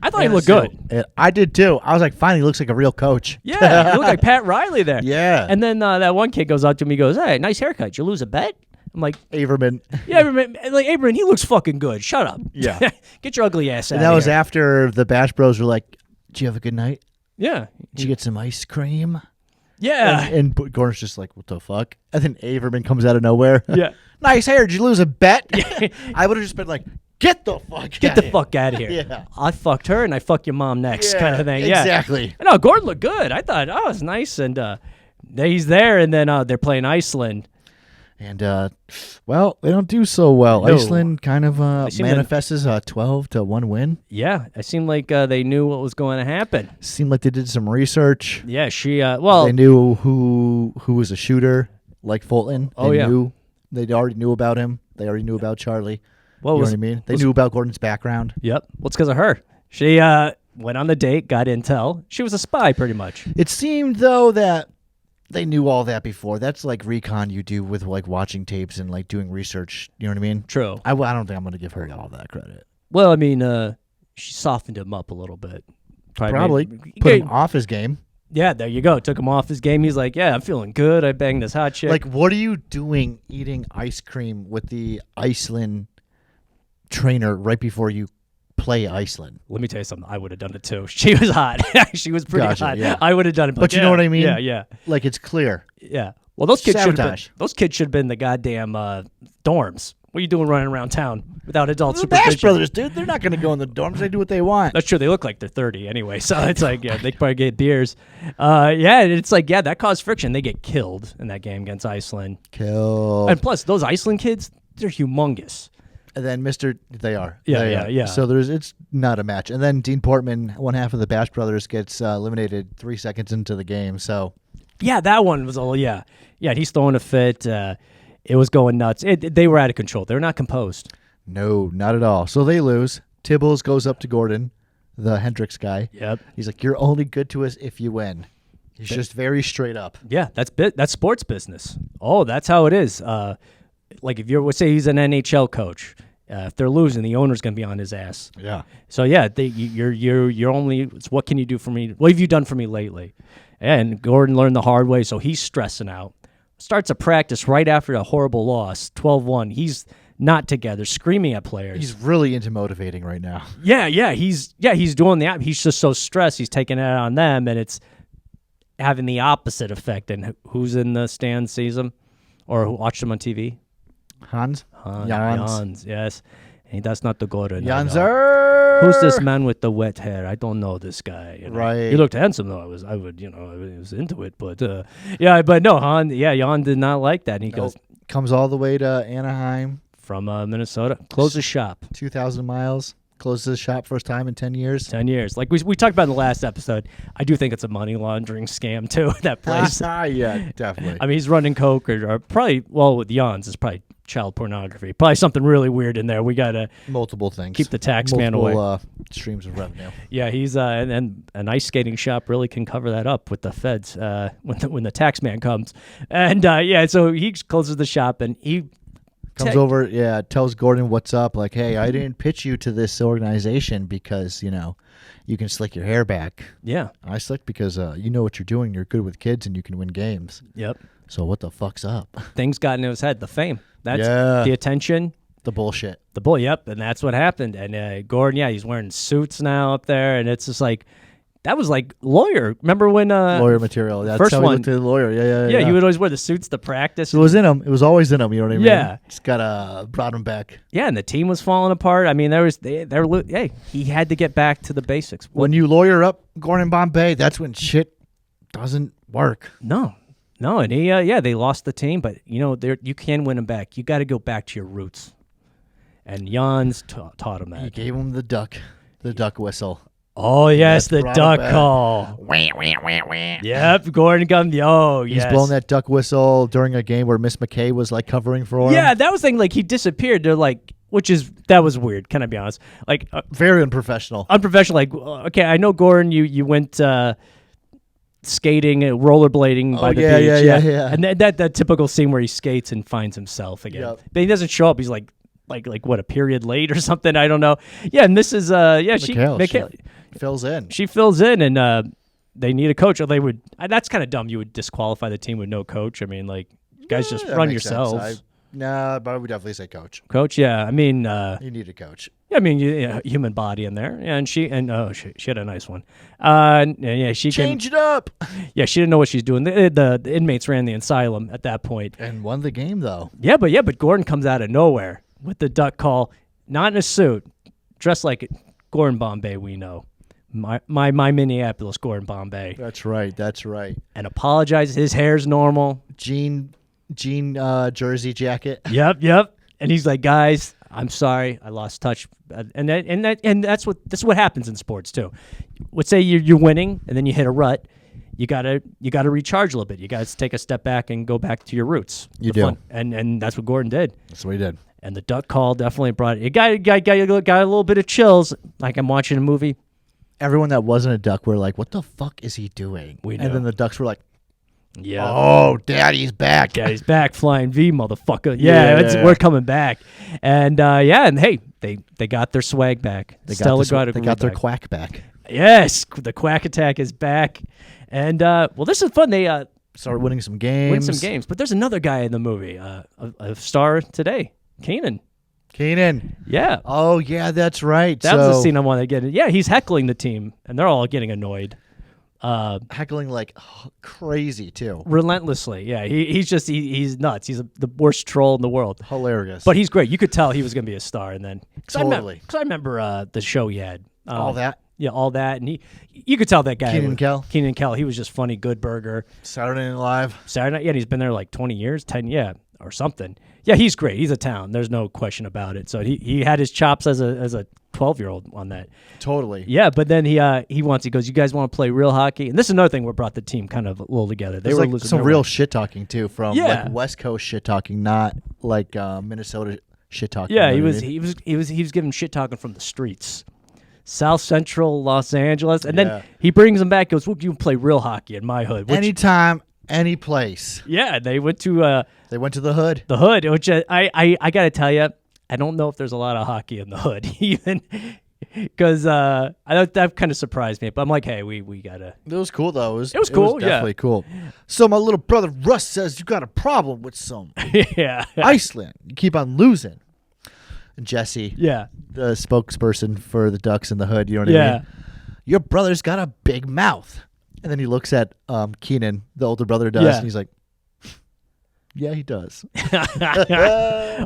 Speaker 1: I thought he looked good.
Speaker 2: I did too. I was like, finally, looks like a real coach.
Speaker 1: Yeah, he looked like Pat Riley there.
Speaker 2: Yeah.
Speaker 1: And then that one kid goes up to me, goes, "Hey, nice haircut. Did you lose a bet?" I'm like,
Speaker 2: Averman.
Speaker 1: Yeah, Averman, he looks fucking good. Shut up.
Speaker 2: Yeah.
Speaker 1: Get your ugly ass out.
Speaker 2: And that was after the Bash Bros were like, "Did you have a good night?
Speaker 1: Yeah.
Speaker 2: Did you get some ice cream?"
Speaker 1: Yeah.
Speaker 2: And Gordon's just like, "What the fuck?" And then Averman comes out of nowhere.
Speaker 1: Yeah.
Speaker 2: "Nice hair. Did you lose a bet?" Yeah. I would have just been like, "Get the fuck out of here."
Speaker 1: Yeah. I fucked her and I fuck your mom next, kind of thing. Yeah.
Speaker 2: Exactly.
Speaker 1: No, Gordon looked good. I thought, it was nice. And he's there, and then they're playing Iceland.
Speaker 2: And, they don't do so well. No. Iceland kind of manifests a 12-1 win.
Speaker 1: Yeah, it seemed like they knew what was going to happen.
Speaker 2: Seemed like they did some research.
Speaker 1: Yeah, they
Speaker 2: knew who was a shooter, like Fulton. They already knew about him. They already knew about Charlie. You know what I mean? They knew about Gordon's background.
Speaker 1: Yep. Well, it's because of her. She went on the date, got intel. She was a spy, pretty much.
Speaker 2: It seemed, though, that they knew all that before. That's like recon you do with like watching tapes and like doing research. You know what I mean?
Speaker 1: True.
Speaker 2: I don't think I'm going to give her all that credit.
Speaker 1: Well, I mean, she softened him up a little bit.
Speaker 2: Probably. Put him off his game.
Speaker 1: Yeah, there you go. Took him off his game. He's like, yeah, I'm feeling good. I banged this hot chick.
Speaker 2: Like, what are you doing eating ice cream with the Iceland trainer right before you play Iceland?
Speaker 1: Let me tell you something. I would have done it too. She was hot. She was pretty hot.
Speaker 2: Yeah.
Speaker 1: I would have done it.
Speaker 2: But you know what I mean?
Speaker 1: Yeah.
Speaker 2: Like, it's clear.
Speaker 1: Yeah. Well, those kids should have been the goddamn dorms. What are you doing running around town without adult supervision?
Speaker 2: The Bash Brothers, dude. They're not going to go in the dorms. They do what they want.
Speaker 1: That's true. They look like they're 30 anyway. So it's like, they probably get beers. It's like, that caused friction. They get killed in that game against Iceland.
Speaker 2: Killed.
Speaker 1: And plus, those Iceland kids, they're humongous.
Speaker 2: And then they are.
Speaker 1: Yeah.
Speaker 2: So it's not a match. And then Dean Portman, one half of the Bash Brothers, gets eliminated 3 seconds into the game. So
Speaker 1: yeah, that one was all. Yeah. He's throwing a fit. It was going nuts. They were out of control. They're not composed.
Speaker 2: No, not at all. So they lose. Tibbles goes up to Gordon, the Hendricks guy.
Speaker 1: Yep.
Speaker 2: He's like, "You're only good to us if you win." He's just very straight up.
Speaker 1: Yeah, that's sports business. Oh, that's how it is. Like if let's say he's an NHL coach. If they're losing, the owner's going to be on his ass.
Speaker 2: Yeah.
Speaker 1: So you're only. It's what can you do for me? What have you done for me lately? And Gordon learned the hard way, so he's stressing out. Starts a practice right after a horrible loss, 12-1. He's not together, screaming at players.
Speaker 2: He's really into motivating right now.
Speaker 1: Yeah. He's doing that. He's just so stressed. He's taking it out on them, and it's having the opposite effect. And who's in the stands sees him? or watched him on TV?
Speaker 2: Hans.
Speaker 1: Jans, yes. Hey, that's not the Gordon.
Speaker 2: Janser.
Speaker 1: Who's this man with the wet hair? I don't know this guy.
Speaker 2: Right.
Speaker 1: He looked handsome though. I was into it, but but no, Jan did not like that. And he goes,
Speaker 2: comes all the way to Anaheim
Speaker 1: from Minnesota, closes shop.
Speaker 2: 2,000 miles. Closes the shop first time in 10 years.
Speaker 1: 10 years. Like we talked about in the last episode, I do think it's a money laundering scam too, that place.
Speaker 2: Yeah, definitely.
Speaker 1: I mean, he's running coke or probably, well, with Jan's, it's probably child pornography. Probably something really weird in there. We got to
Speaker 2: multiple things.
Speaker 1: Keep the tax man away.
Speaker 2: Streams of revenue.
Speaker 1: Yeah, he's and an ice skating shop really can cover that up with the feds when the tax man comes. And so he closes the shop and he
Speaker 2: comes over, tells Gordon what's up. Like, hey, I didn't pitch you to this organization because, you can slick your hair back.
Speaker 1: Yeah.
Speaker 2: I slick because you know what you're doing. You're good with kids and you can win games.
Speaker 1: Yep.
Speaker 2: So what the fuck's up?
Speaker 1: Things got into his head. The fame. That's the attention.
Speaker 2: The bullshit.
Speaker 1: Yep. And that's what happened. And Gordon, he's wearing suits now up there. And it's just like, that was like lawyer. Remember when
Speaker 2: lawyer material? That's
Speaker 1: first
Speaker 2: how
Speaker 1: one.
Speaker 2: He looked at the lawyer. Yeah.
Speaker 1: He would always wear the suits to practice.
Speaker 2: It was in him. It was always in him. You know what I mean?
Speaker 1: Yeah.
Speaker 2: Just brought him back.
Speaker 1: Yeah, and the team was falling apart. I mean, he had to get back to the basics.
Speaker 2: When you lawyer up Gordon Bombay, that's when shit doesn't work.
Speaker 1: No, and they lost the team, but you can win them back. You got to go back to your roots. And Jans taught him that.
Speaker 2: He gave him the duck whistle.
Speaker 1: Oh, yes, the duck call. Yep, Gordon comes.
Speaker 2: He's blown that duck whistle during a game where Miss McKay was like covering for him.
Speaker 1: Yeah, that was the thing. Like, he disappeared. They're like, that was weird. Can I be honest? Like,
Speaker 2: very unprofessional.
Speaker 1: Like, okay, I know, Gordon, you went skating, rollerblading by the beach.
Speaker 2: Yeah.
Speaker 1: And that typical scene where he skates and finds himself again. Yep. But he doesn't show up. He's like what, a period late or something? I don't know. Yeah, and this is
Speaker 2: Mikhail. She fills in.
Speaker 1: She fills in, and they need a coach. Or they would. That's kind of dumb. You would disqualify the team with no coach. I mean, like, guys, just run yourselves.
Speaker 2: But I would definitely say coach.
Speaker 1: Coach, yeah. I mean,
Speaker 2: you need a coach.
Speaker 1: I mean, human body in there. Yeah, and she had a nice one. She
Speaker 2: change it up.
Speaker 1: Yeah, she didn't know what she's doing. The inmates ran the asylum at that point
Speaker 2: and won the game though.
Speaker 1: Yeah, but Gordon comes out of nowhere with the duck call, not in a suit, dressed like Gordon Bombay. We know. My Minneapolis Gordon Bombay.
Speaker 2: That's right.
Speaker 1: And apologizes. His hair's normal.
Speaker 2: Jean jersey jacket.
Speaker 1: Yep. And he's like, guys, I'm sorry, I lost touch. And that's what happens in sports too. Let's say you're winning, and then you hit a rut. You gotta recharge a little bit. You gotta take a step back and go back to your roots.
Speaker 2: You do.
Speaker 1: And that's what Gordon did.
Speaker 2: That's what he did. And
Speaker 1: the duck call definitely brought it. It got a little bit of chills, like I'm watching a movie.
Speaker 2: Everyone that wasn't a duck were like, what the fuck is he doing?
Speaker 1: We know.
Speaker 2: And then the ducks were like,
Speaker 1: yeah.
Speaker 2: Oh, Daddy's back.
Speaker 1: Daddy's back, flying V, motherfucker. Yeah. We're coming back. And and hey, they got their swag back.
Speaker 2: They got their quack back.
Speaker 1: Yes, the quack attack is back. And this is fun. They
Speaker 2: started winning some games.
Speaker 1: But there's another guy in the movie, a star today, Keenan.
Speaker 2: Yeah. Oh, yeah, that's right.
Speaker 1: That was the scene I wanted to get in. Yeah, he's heckling the team, and they're all getting annoyed.
Speaker 2: Heckling like crazy, too.
Speaker 1: Relentlessly, yeah. He's nuts. He's the worst troll in the world.
Speaker 2: Hilarious.
Speaker 1: But he's great. You could tell he was going to be a star. And then
Speaker 2: totally.
Speaker 1: Because I remember the show he had.
Speaker 2: All that?
Speaker 1: Yeah, all that. And you could tell that guy.
Speaker 2: Keenan
Speaker 1: and Kel. He was just funny, good burger.
Speaker 2: Saturday Night Live.
Speaker 1: Yeah, and he's been there like 20 years, 10, or something. Yeah, he's great. He's a talent. There's no question about it. So he had his chops as a 12-year-old on that.
Speaker 2: Totally.
Speaker 1: Yeah, but then he goes, you guys want to play real hockey? And this is another thing what brought the team kind of a little together. They were
Speaker 2: like some real shit talking too from like West Coast shit talking, not like Minnesota shit talking.
Speaker 1: Yeah, he was giving shit talking from the streets. South Central Los Angeles. And then he brings them back, goes, well, you can play real hockey in my hood.
Speaker 2: Anytime, any place.
Speaker 1: Yeah, they went to
Speaker 2: the hood.
Speaker 1: The hood, which I got to tell you, I don't know if there's a lot of hockey in the hood, even because that kind of surprised me. But I'm like, hey, we gotta.
Speaker 2: It was cool though.
Speaker 1: It was cool.
Speaker 2: Definitely cool. So my little brother Russ says you got a problem with some Iceland. You keep on losing. And Jesse, the spokesperson for the Ducks in the hood. You know what I mean? Your brother's got a big mouth. And then he looks at Keenan, the older brother does, and he's like, Yeah, he does.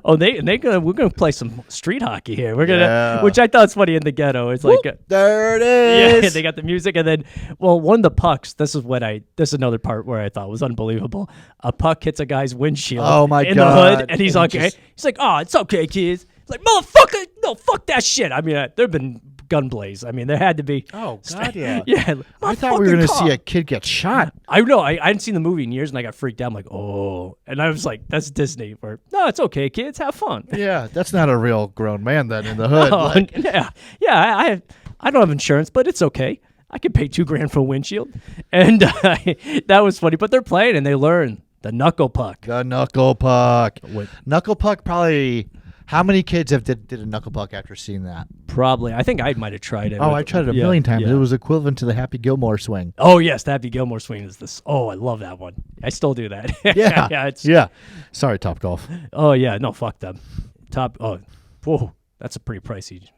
Speaker 1: Oh, we're gonna play some street hockey here. We're gonna,
Speaker 2: Yeah.
Speaker 1: which I thought was funny in the ghetto. It's like,
Speaker 2: There it is.
Speaker 1: yeah, they got the music, and then, well, one of the pucks. This is another part where I thought was unbelievable. A puck hits a guy's windshield.
Speaker 2: Oh, my
Speaker 1: in
Speaker 2: God.
Speaker 1: the hood, and he's
Speaker 2: And
Speaker 1: like,
Speaker 2: he just-
Speaker 1: he's like, oh, it's okay, kids. He's like, motherfucker, no, fuck that shit. I mean, there've been gun blaze. I mean, there had to be.
Speaker 2: Oh, God, yeah.
Speaker 1: Yeah.
Speaker 2: I thought we were going to see a kid get shot.
Speaker 1: I know. I hadn't seen the movie in years, and I got freaked out. I'm like, oh. And I was like, that's Disney. Or, no, it's okay, kids. Have fun.
Speaker 2: Yeah, that's not a real grown man then in the hood.
Speaker 1: Oh,
Speaker 2: Like,
Speaker 1: yeah. Yeah, I don't have insurance, but it's okay. I can pay $2,000 for a windshield. And that was funny. But they're playing, and they learn the knuckle puck.
Speaker 2: the knuckle puck.
Speaker 1: What?
Speaker 2: Knuckle puck probably... How many kids have did a knuckle puck after seeing that?
Speaker 1: Probably. I think I might have tried it.
Speaker 2: Oh, I tried it a million times.
Speaker 1: Yeah.
Speaker 2: It was equivalent to the Happy Gilmore swing.
Speaker 1: Oh, yes. The Happy Gilmore swing is this. Oh, I love that one. I still do that.
Speaker 2: Yeah.
Speaker 1: Yeah.
Speaker 2: Yeah. Sorry, Top Golf.
Speaker 1: Oh, yeah. No, fuck them. Whoa. That's a pretty pricey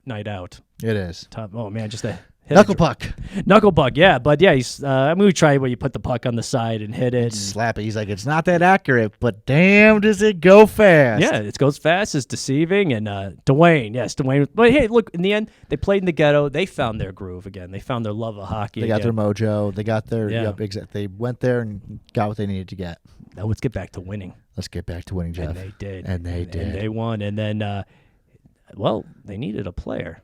Speaker 1: night out.
Speaker 2: It is.
Speaker 1: Oh, man. Just a hit
Speaker 2: Knuckle puck.
Speaker 1: Knuckle puck, yeah. But yeah, we tried where you put the puck on the side and hit it.
Speaker 2: Slap it. He's like, it's not that accurate, but damn, does it go fast.
Speaker 1: Yeah, it goes fast. It's deceiving. And Dwayne. But hey, look, in the end, they played in the ghetto. They found their groove again. They found their love of hockey.
Speaker 2: They got their
Speaker 1: again.
Speaker 2: mojo. They got their,
Speaker 1: Yeah.
Speaker 2: They went there and got what they needed to get.
Speaker 1: Now let's get back to winning.
Speaker 2: Let's get back to winning, Jeff.
Speaker 1: And they did.
Speaker 2: And they did.
Speaker 1: And they won. And then, they needed a player.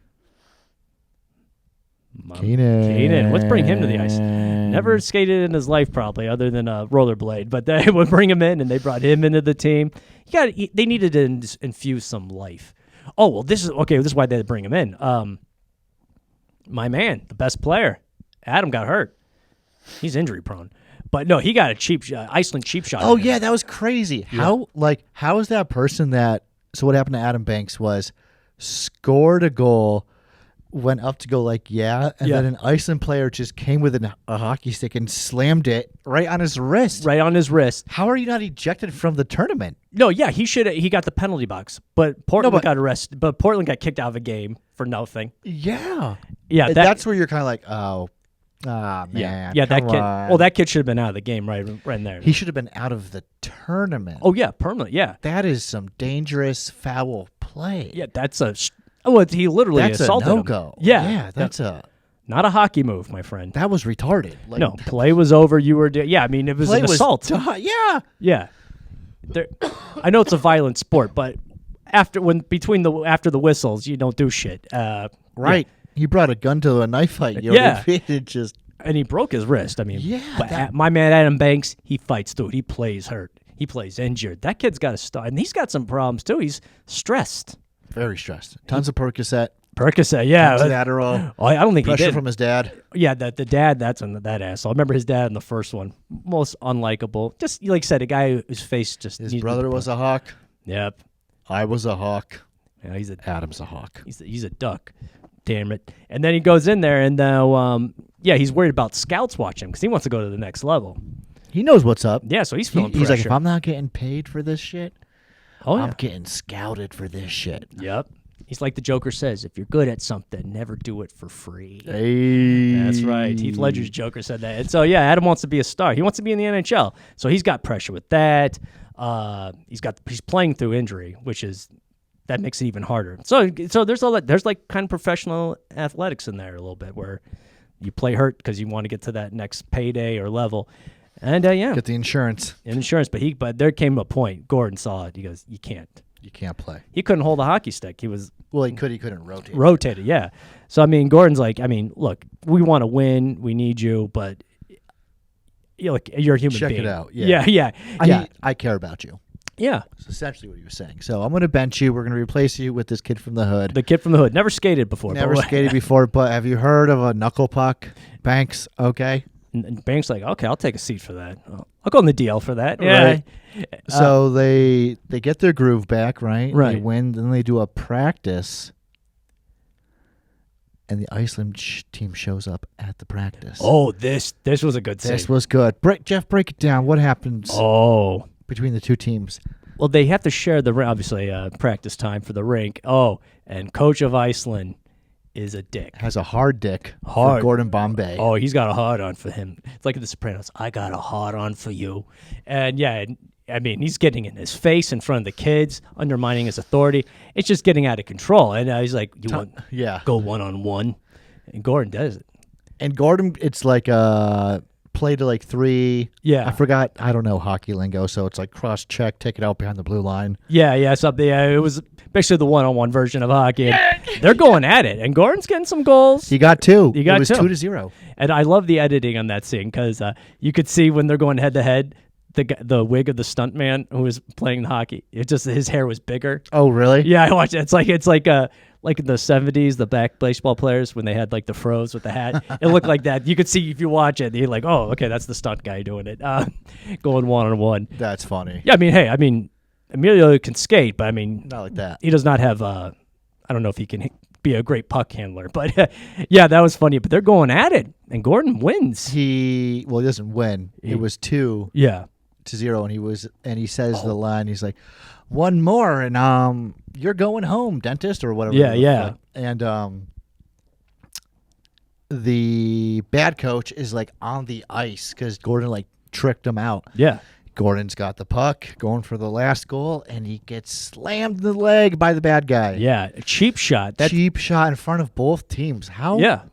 Speaker 1: Keenan. Let's bring him to the ice. Never skated in his life, probably, other than a rollerblade. But they would bring him in, and they brought him into the team. They needed to infuse some life. Oh, well, this is why they bring him in. My man, the best player, Adam, got hurt. He's injury prone. But no, he got a Iceland cheap shot.
Speaker 2: Oh, yeah, that was crazy.
Speaker 1: Yeah.
Speaker 2: How is that person that... So what happened to Adam Banks was scored a goal, went up to go and then an Iceland player just came with a hockey stick and slammed it right on his wrist.
Speaker 1: Right on his wrist.
Speaker 2: How are you not ejected from the tournament?
Speaker 1: No, yeah, he got the penalty box. But Portland got arrested. But Portland got kicked out of a game for nothing.
Speaker 2: Yeah.
Speaker 1: Yeah,
Speaker 2: that's where you're kind of like, oh, man.
Speaker 1: Yeah, that kid.
Speaker 2: on.
Speaker 1: Well, that kid should have been out of the game right in there.
Speaker 2: He should have been out of the tournament.
Speaker 1: Oh yeah, permanent. Yeah,
Speaker 2: that is some dangerous foul play.
Speaker 1: yeah. He literally
Speaker 2: That's
Speaker 1: assaulted
Speaker 2: a
Speaker 1: him.
Speaker 2: no-go.
Speaker 1: Yeah,
Speaker 2: that's
Speaker 1: not a hockey move, my friend.
Speaker 2: that was retarded. Like,
Speaker 1: No, play was over. You were. Yeah, I mean, it was
Speaker 2: play
Speaker 1: an assault.
Speaker 2: Yeah.
Speaker 1: Yeah. I know it's a violent sport, but after the whistles, you don't do shit.
Speaker 2: Right. He brought a gun to a knife fight.
Speaker 1: Yeah.
Speaker 2: It just.
Speaker 1: And he broke his wrist. I mean,
Speaker 2: Yeah,
Speaker 1: but my man Adam Banks, he fights through it. He plays hurt. He plays injured. That kid's got to start, and he's got some problems too. He's stressed.
Speaker 2: Very stressed. Tons of Percocet.
Speaker 1: Percocet, yeah.
Speaker 2: Tons of Adderall.
Speaker 1: Oh, I don't think
Speaker 2: Pressure
Speaker 1: he did.
Speaker 2: from his dad.
Speaker 1: Yeah, the dad, that's that asshole. I remember his dad in the first one. Most unlikable. Just like I said, a guy whose face just.
Speaker 2: His brother was a hawk.
Speaker 1: Yep.
Speaker 2: I was a hawk.
Speaker 1: Yeah,
Speaker 2: Adam's a hawk.
Speaker 1: He's a duck. Damn it. And then he goes in there, and now, he's worried about scouts watching him because he wants to go to the next level.
Speaker 2: He knows what's up.
Speaker 1: Yeah, so he's feeling
Speaker 2: He's like,
Speaker 1: pressure.
Speaker 2: if I'm not getting paid for this shit,
Speaker 1: I'm
Speaker 2: I'm getting scouted for this shit.
Speaker 1: Yep. He's like the Joker says, if you're good at something, never do it for free.
Speaker 2: Hey.
Speaker 1: That's right. Heath Ledger's Joker said that. And so, yeah, Adam wants to be a star. He wants to be in the NHL. So he's got pressure with that. He's playing through injury, that makes it even harder. So there's all that. There's like kind of professional athletics in there a little bit where you play hurt because you want to get to that next payday or level. And
Speaker 2: Get the insurance.
Speaker 1: insurance. But there came a point. Gordon saw it. He goes, you can't.
Speaker 2: You can't play.
Speaker 1: He couldn't hold a hockey stick. He was
Speaker 2: He couldn't rotate.
Speaker 1: rotated, yeah. So I mean, Gordon's like, look, we want to win. We need you, but you're a human
Speaker 2: Check
Speaker 1: being.
Speaker 2: it out. Yeah.
Speaker 1: Yeah.
Speaker 2: I care about you.
Speaker 1: Yeah.
Speaker 2: That's essentially what he was saying. So I'm going to bench you. We're going to replace you with this kid from the hood.
Speaker 1: The kid from the hood never skated before.
Speaker 2: Never
Speaker 1: but
Speaker 2: skated before, but have you heard of a knuckle puck? Banks, okay.
Speaker 1: And Banks like, okay, I'll take a seat for that. I'll go on the DL for that. Yeah.
Speaker 2: Right. So they get their groove back, right?
Speaker 1: Right.
Speaker 2: They win, then they do a practice, and the Iceland team shows up at the practice.
Speaker 1: Oh, this was a good scene.
Speaker 2: This was good. Jeff, break it down. What happens between the two teams?
Speaker 1: Well, they have to share obviously practice time for the rink. Oh, and coach of Iceland is a dick.
Speaker 2: Has a hard dick
Speaker 1: Hard.
Speaker 2: for Gordon Bombay.
Speaker 1: Oh, he's got a hard on for him. It's like in The Sopranos. I got a hard on for you. And yeah, I mean, he's getting in his face in front of the kids, undermining his authority. It's just getting out of control. And he's like, "You want go 1-on-1?" And Gordon does it.
Speaker 2: And Gordon, it's like play to like 3.
Speaker 1: Yeah.
Speaker 2: I forgot. I don't know hockey lingo, so it's like cross check, take it out behind the blue line.
Speaker 1: Yeah. Something. Yeah, it was basically the 1-on-1 version of hockey. They're going at it, and Gordon's getting some goals.
Speaker 2: He got 2.
Speaker 1: He got
Speaker 2: it was
Speaker 1: 2.
Speaker 2: 2-0.
Speaker 1: And I love the editing on that scene because you could see when they're going head to head, the wig of the stuntman who was playing the hockey. It just his hair was bigger.
Speaker 2: Oh, really?
Speaker 1: Yeah, I watched it. It's like in the 70s, the back baseball players when they had like the fros with the hat. It looked like that. You could see if you watch it, you're like, oh, okay, that's the stunt guy doing it, going 1-on-1.
Speaker 2: That's funny.
Speaker 1: Yeah, I mean, Emilio can skate, but I mean,
Speaker 2: not like that.
Speaker 1: He does not have. I don't know if he can be a great puck handler, but yeah, that was funny. But they're going at it, and Gordon wins.
Speaker 2: He doesn't win. It was 2.
Speaker 1: Yeah.
Speaker 2: To 0, and he says the line. He's like, 1 more, and you're going home, dentist, or whatever.
Speaker 1: Yeah.
Speaker 2: And the bad coach is like on the ice because Gordon like tricked him out.
Speaker 1: Yeah.
Speaker 2: Gordon's got the puck, going for the last goal, and he gets slammed in the leg by the bad guy.
Speaker 1: Yeah, a cheap shot.
Speaker 2: Cheap shot in front of both teams. How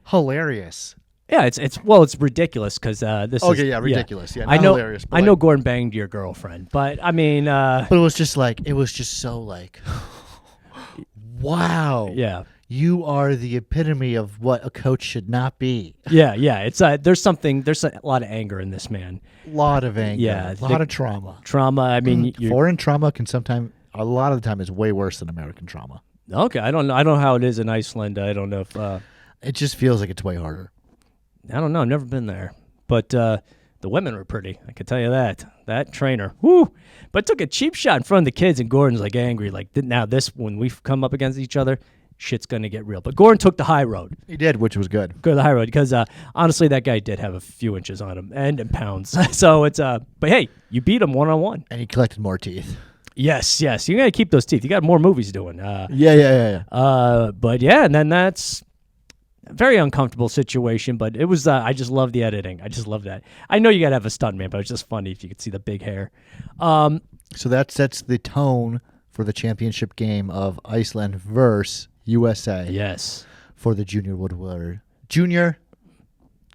Speaker 2: hilarious.
Speaker 1: Yeah, it's ridiculous because this.
Speaker 2: Okay, yeah, ridiculous. Yeah,
Speaker 1: I know.
Speaker 2: Hilarious,
Speaker 1: I know Gordon banged your girlfriend, but I mean.
Speaker 2: But it was just so like, wow.
Speaker 1: Yeah.
Speaker 2: You are the epitome of what a coach should not be.
Speaker 1: Yeah. It's there's a lot of anger in this man.
Speaker 2: A lot of anger.
Speaker 1: Yeah,
Speaker 2: a lot of trauma.
Speaker 1: Trauma. I mean,
Speaker 2: foreign trauma can sometimes, a lot of the time, is way worse than American trauma.
Speaker 1: Okay, I don't know. I don't know how it is in Iceland. I don't know if.
Speaker 2: It just feels like it's way harder.
Speaker 1: I don't know. I've never been there. But the women were pretty. I can tell you that. That trainer. Woo! But took a cheap shot in front of the kids, and Gordon's like angry. Like, now this, when we come up against each other, shit's going to get real. But Gordon took the high road.
Speaker 2: He did, which was good.
Speaker 1: Go the high road because, honestly, that guy did have a few inches on him and in pounds. So it's, but hey, you beat him 1-on-1.
Speaker 2: And he collected more teeth.
Speaker 1: Yes. You got to keep those teeth. You got more movies doing.
Speaker 2: Yeah.
Speaker 1: But yeah, and then that's very uncomfortable situation, but it was. I just love the editing. I just love that. I know you got to have a stuntman, but it's just funny if you could see the big hair.
Speaker 2: So that sets the tone for the championship game of Iceland versus USA.
Speaker 1: Yes,
Speaker 2: for the junior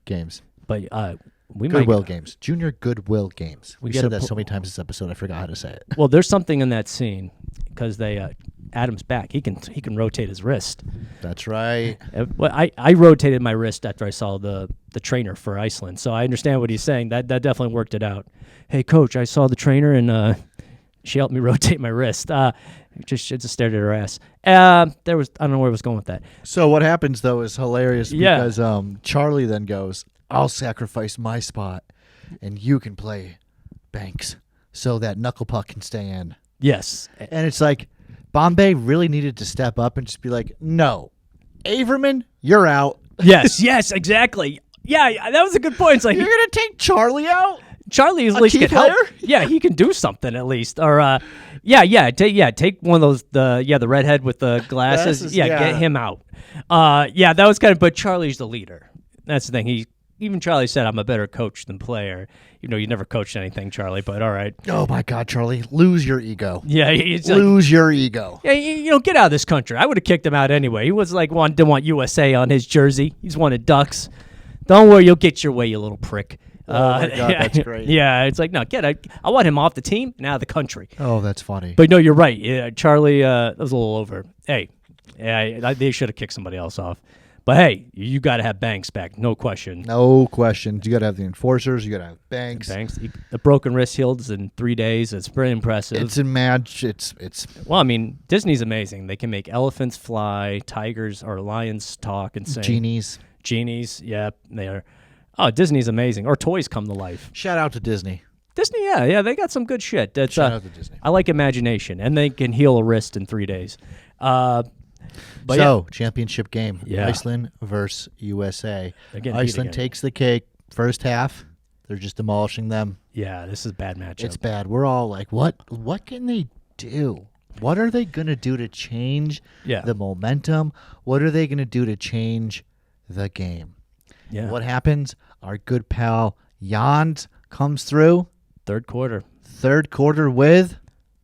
Speaker 2: games.
Speaker 1: But
Speaker 2: Goodwill games, junior Goodwill games. We said that so many times this episode, I forgot how to say it.
Speaker 1: Well, there's something in that scene because Adam's back. He can rotate his wrist.
Speaker 2: That's right.
Speaker 1: Well, I rotated my wrist after I saw the trainer for Iceland, so I understand what he's saying. That definitely worked it out. Hey, coach, I saw the trainer and she helped me rotate my wrist. Just stared at her ass. I don't know where I was going with that.
Speaker 2: So what happens though is hilarious because Charlie then goes, "I'll sacrifice my spot, and you can play Banks so that knuckle puck can stay in."
Speaker 1: Yes,
Speaker 2: and it's like Bombay really needed to step up and just be like, "No, Averman, you're out."
Speaker 1: Yes, exactly. Yeah, that was a good point. It's like
Speaker 2: you're gonna take Charlie out.
Speaker 1: Charlie at least can help. Yeah, he can do something at least. Or take one of those the redhead with the glasses. Get him out. That was kind of. But Charlie's the leader. That's the thing. Even Charlie said, "I'm a better coach than player." You know, you never coached anything, Charlie. But all right.
Speaker 2: Oh my God, Charlie, lose your ego.
Speaker 1: Yeah,
Speaker 2: lose your ego.
Speaker 1: Yeah, get out of this country. I would have kicked him out anyway. He was like didn't want USA on his jersey. He's wanted Ducks. Don't worry, you'll get your way, you little prick.
Speaker 2: Oh my God, that's great.
Speaker 1: Yeah, it's like, no, I want him off the team and out of the country.
Speaker 2: Oh, that's funny.
Speaker 1: But no, you're right. Yeah, Charlie, that was a little over. Hey, they should have kicked somebody else off. But hey, you got to have Banks back, no question.
Speaker 2: No questions. You got to have the enforcers. You got to have Banks.
Speaker 1: The broken wrist heals in 3 days. It's pretty impressive.
Speaker 2: It's a match. It's.
Speaker 1: Well, I mean, Disney's amazing. They can make elephants fly, tigers or lions talk and sing. Genies, yeah, they are. Oh, Disney's amazing. Or toys come to life.
Speaker 2: Shout out to Disney.
Speaker 1: Disney, yeah, they got some good shit.
Speaker 2: Shout out to Disney.
Speaker 1: I like imagination, and they can heal a wrist in 3 days.
Speaker 2: Championship game.
Speaker 1: Yeah.
Speaker 2: Iceland versus USA. Iceland takes the cake. First half, they're just demolishing them.
Speaker 1: Yeah, this is a bad matchup.
Speaker 2: It's bad. We're all like, what can they do? What are they going to do to change the momentum? What are they going to do to change the game?
Speaker 1: Yeah.
Speaker 2: What happens? Our good pal Jans comes through.
Speaker 1: Third quarter.
Speaker 2: third quarter with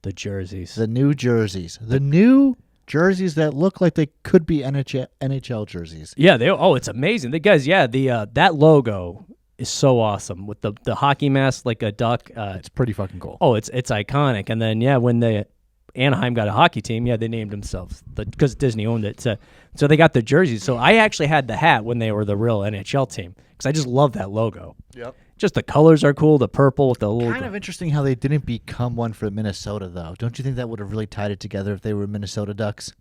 Speaker 1: the jerseys.
Speaker 2: the new jerseys. The new jerseys that look like they could be NHL jerseys.
Speaker 1: Yeah, it's amazing. The guys, that logo is so awesome with the hockey mask like a duck.
Speaker 2: It's pretty fucking cool.
Speaker 1: Oh, it's iconic. And then when Anaheim got a hockey team, they named themselves because Disney owned it. So they got the jerseys. So I actually had the hat when they were the real NHL team because I just love that logo.
Speaker 2: Yep.
Speaker 1: Just the colors are cool. The purple with the little.
Speaker 2: Kind of interesting how they didn't become one for Minnesota, though. Don't you think that would have really tied it together if they were Minnesota Ducks?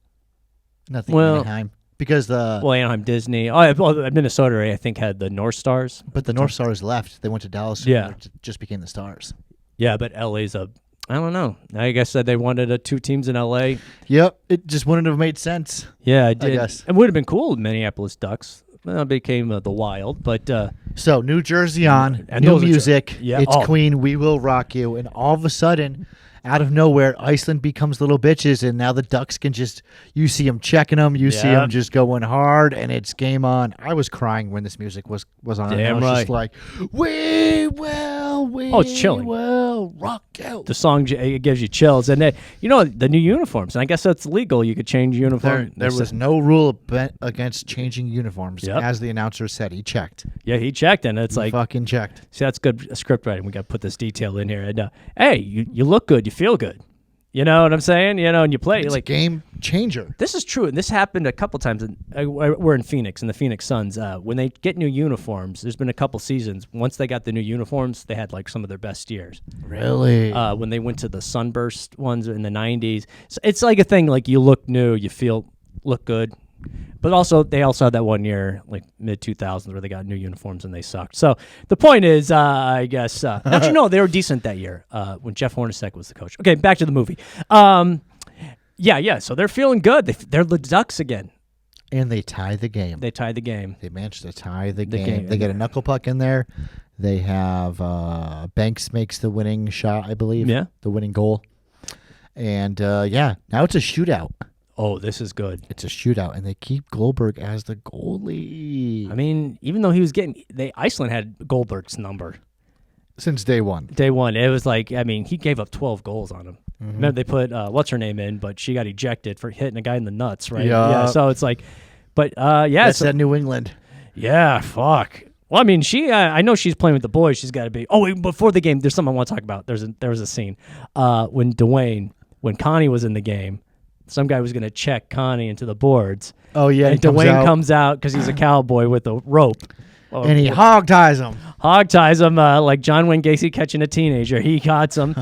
Speaker 2: Nothing Anaheim. Because
Speaker 1: Anaheim Disney. Minnesota, I think, had the North Stars.
Speaker 2: But the North Stars left. They went to Dallas.
Speaker 1: Yeah.
Speaker 2: It just became the Stars.
Speaker 1: Yeah, but LA's I don't know. I guess they wanted two teams in LA.
Speaker 2: Yep. It just wouldn't have made sense.
Speaker 1: Yeah, it did.
Speaker 2: I guess.
Speaker 1: It would have been cool, Minneapolis Ducks. Well, it became the Wild, but...
Speaker 2: So, New Jersey on,
Speaker 1: and
Speaker 2: new music.
Speaker 1: Yeah.
Speaker 2: It's Queen, We Will Rock You. And all of a sudden, out of nowhere, Iceland becomes little bitches, and now the Ducks can you see them checking them, you see them just going hard, and it's game on. I was crying when this music was on.
Speaker 1: Damn
Speaker 2: I was
Speaker 1: right.
Speaker 2: just like,
Speaker 1: it's chilling.
Speaker 2: Will rock you.
Speaker 1: The song, it gives you chills. And, the new uniforms, and I guess that's legal. You could change uniform.
Speaker 2: There was no rule against changing uniforms,
Speaker 1: Yep.
Speaker 2: as the announcer said. He checked.
Speaker 1: Yeah, he checked, and it's like...
Speaker 2: fucking checked.
Speaker 1: See, that's good script writing. We got to put this detail in here. And, hey, you look good. You feel good. You know what I'm saying? And you play.
Speaker 2: It's
Speaker 1: like
Speaker 2: a game changer.
Speaker 1: This is true, and this happened a couple times. We're in Phoenix, and the Phoenix Suns. When they get new uniforms, there's been a couple seasons. Once they got the new uniforms, they had like some of their best years.
Speaker 2: Really?
Speaker 1: When they went to the Sunburst ones in the 90s. So it's like a thing, like you look new, you look good. But they also had that one year, like mid-2000s, where they got new uniforms and they sucked. So the point is, I guess, they were decent that year when Jeff Hornacek was the coach. Okay, back to the movie. So they're feeling good. They're the Ducks again.
Speaker 2: And they tie the game.
Speaker 1: They tied the game.
Speaker 2: They managed to tie the game. They get a knuckle puck in there. They have Banks makes the winning shot, I believe.
Speaker 1: Yeah.
Speaker 2: The winning goal. And, now it's a shootout.
Speaker 1: Oh, this is good.
Speaker 2: It's a shootout, and they keep Goldberg as the goalie.
Speaker 1: I mean, even though he was Iceland had Goldberg's number.
Speaker 2: Since day one.
Speaker 1: Day one. It was like, he gave up 12 goals on him. Mm-hmm. Remember, they put, what's her name in, but she got ejected for hitting a guy in the nuts, right? Yeah. So it's like, but,
Speaker 2: That's that New England.
Speaker 1: Yeah, fuck. Well, I mean, I know she's playing with the boys. She's got to be. Oh, wait, before the game, there's something I want to talk about. There was a scene when Connie was in the game. Some guy was going to check Connie into the boards.
Speaker 2: Oh, yeah.
Speaker 1: And Dwayne comes out because he's a cowboy with a rope.
Speaker 2: And he hog ties him.
Speaker 1: Like John Wayne Gacy catching a teenager. He caught him.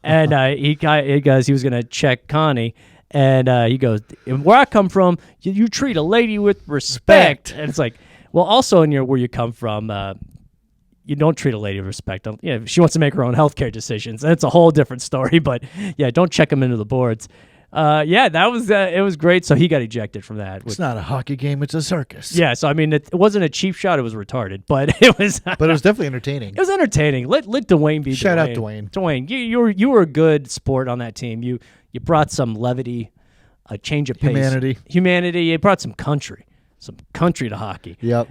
Speaker 1: And he was going to check Connie. And he goes, where I come from, you treat a lady with respect. And it's like, well, also where you come from, you don't treat a lady with respect. She wants to make her own healthcare decisions. And it's a whole different story. But, don't check them into the boards. That was it was great. So he got ejected from that.
Speaker 2: It's not a hockey game; it's a circus.
Speaker 1: Yeah, so I mean, it wasn't a cheap shot; it was retarded, but it was.
Speaker 2: But it was definitely entertaining.
Speaker 1: It was entertaining. Let Dwayne be.
Speaker 2: Shout out Dwayne.
Speaker 1: Dwayne, you were a good sport on that team. You brought some levity, a change of pace, humanity. You brought some country to hockey.
Speaker 2: Yep.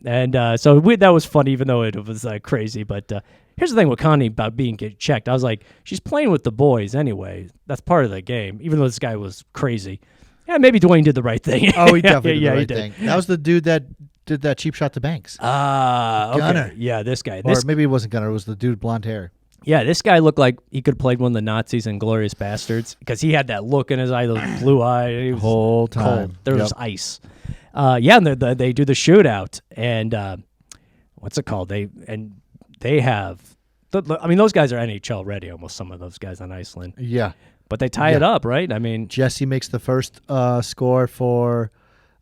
Speaker 1: And so that was fun, even though it was crazy. But here's the thing with Connie about being checked. I was like, she's playing with the boys anyway. That's part of the game, even though this guy was crazy. Yeah, maybe Dwayne did the right thing.
Speaker 2: Oh, he definitely did the right thing. That was the dude that did that cheap shot to Banks.
Speaker 1: Okay.
Speaker 2: Gunner.
Speaker 1: Yeah, this guy.
Speaker 2: Or maybe it wasn't Gunner. It was the dude with blonde hair.
Speaker 1: Yeah, this guy looked like he could have played one of the Nazis in Glorious Bastards because he had that look in his eye, those blue eyes. He was
Speaker 2: whole time.
Speaker 1: Cold. There was ice. And they do the shootout. And what's it called? They have... I mean, those guys are NHL ready, almost some of those guys on Iceland.
Speaker 2: Yeah.
Speaker 1: But they tie it up, right? I mean...
Speaker 2: Jesse makes the first score for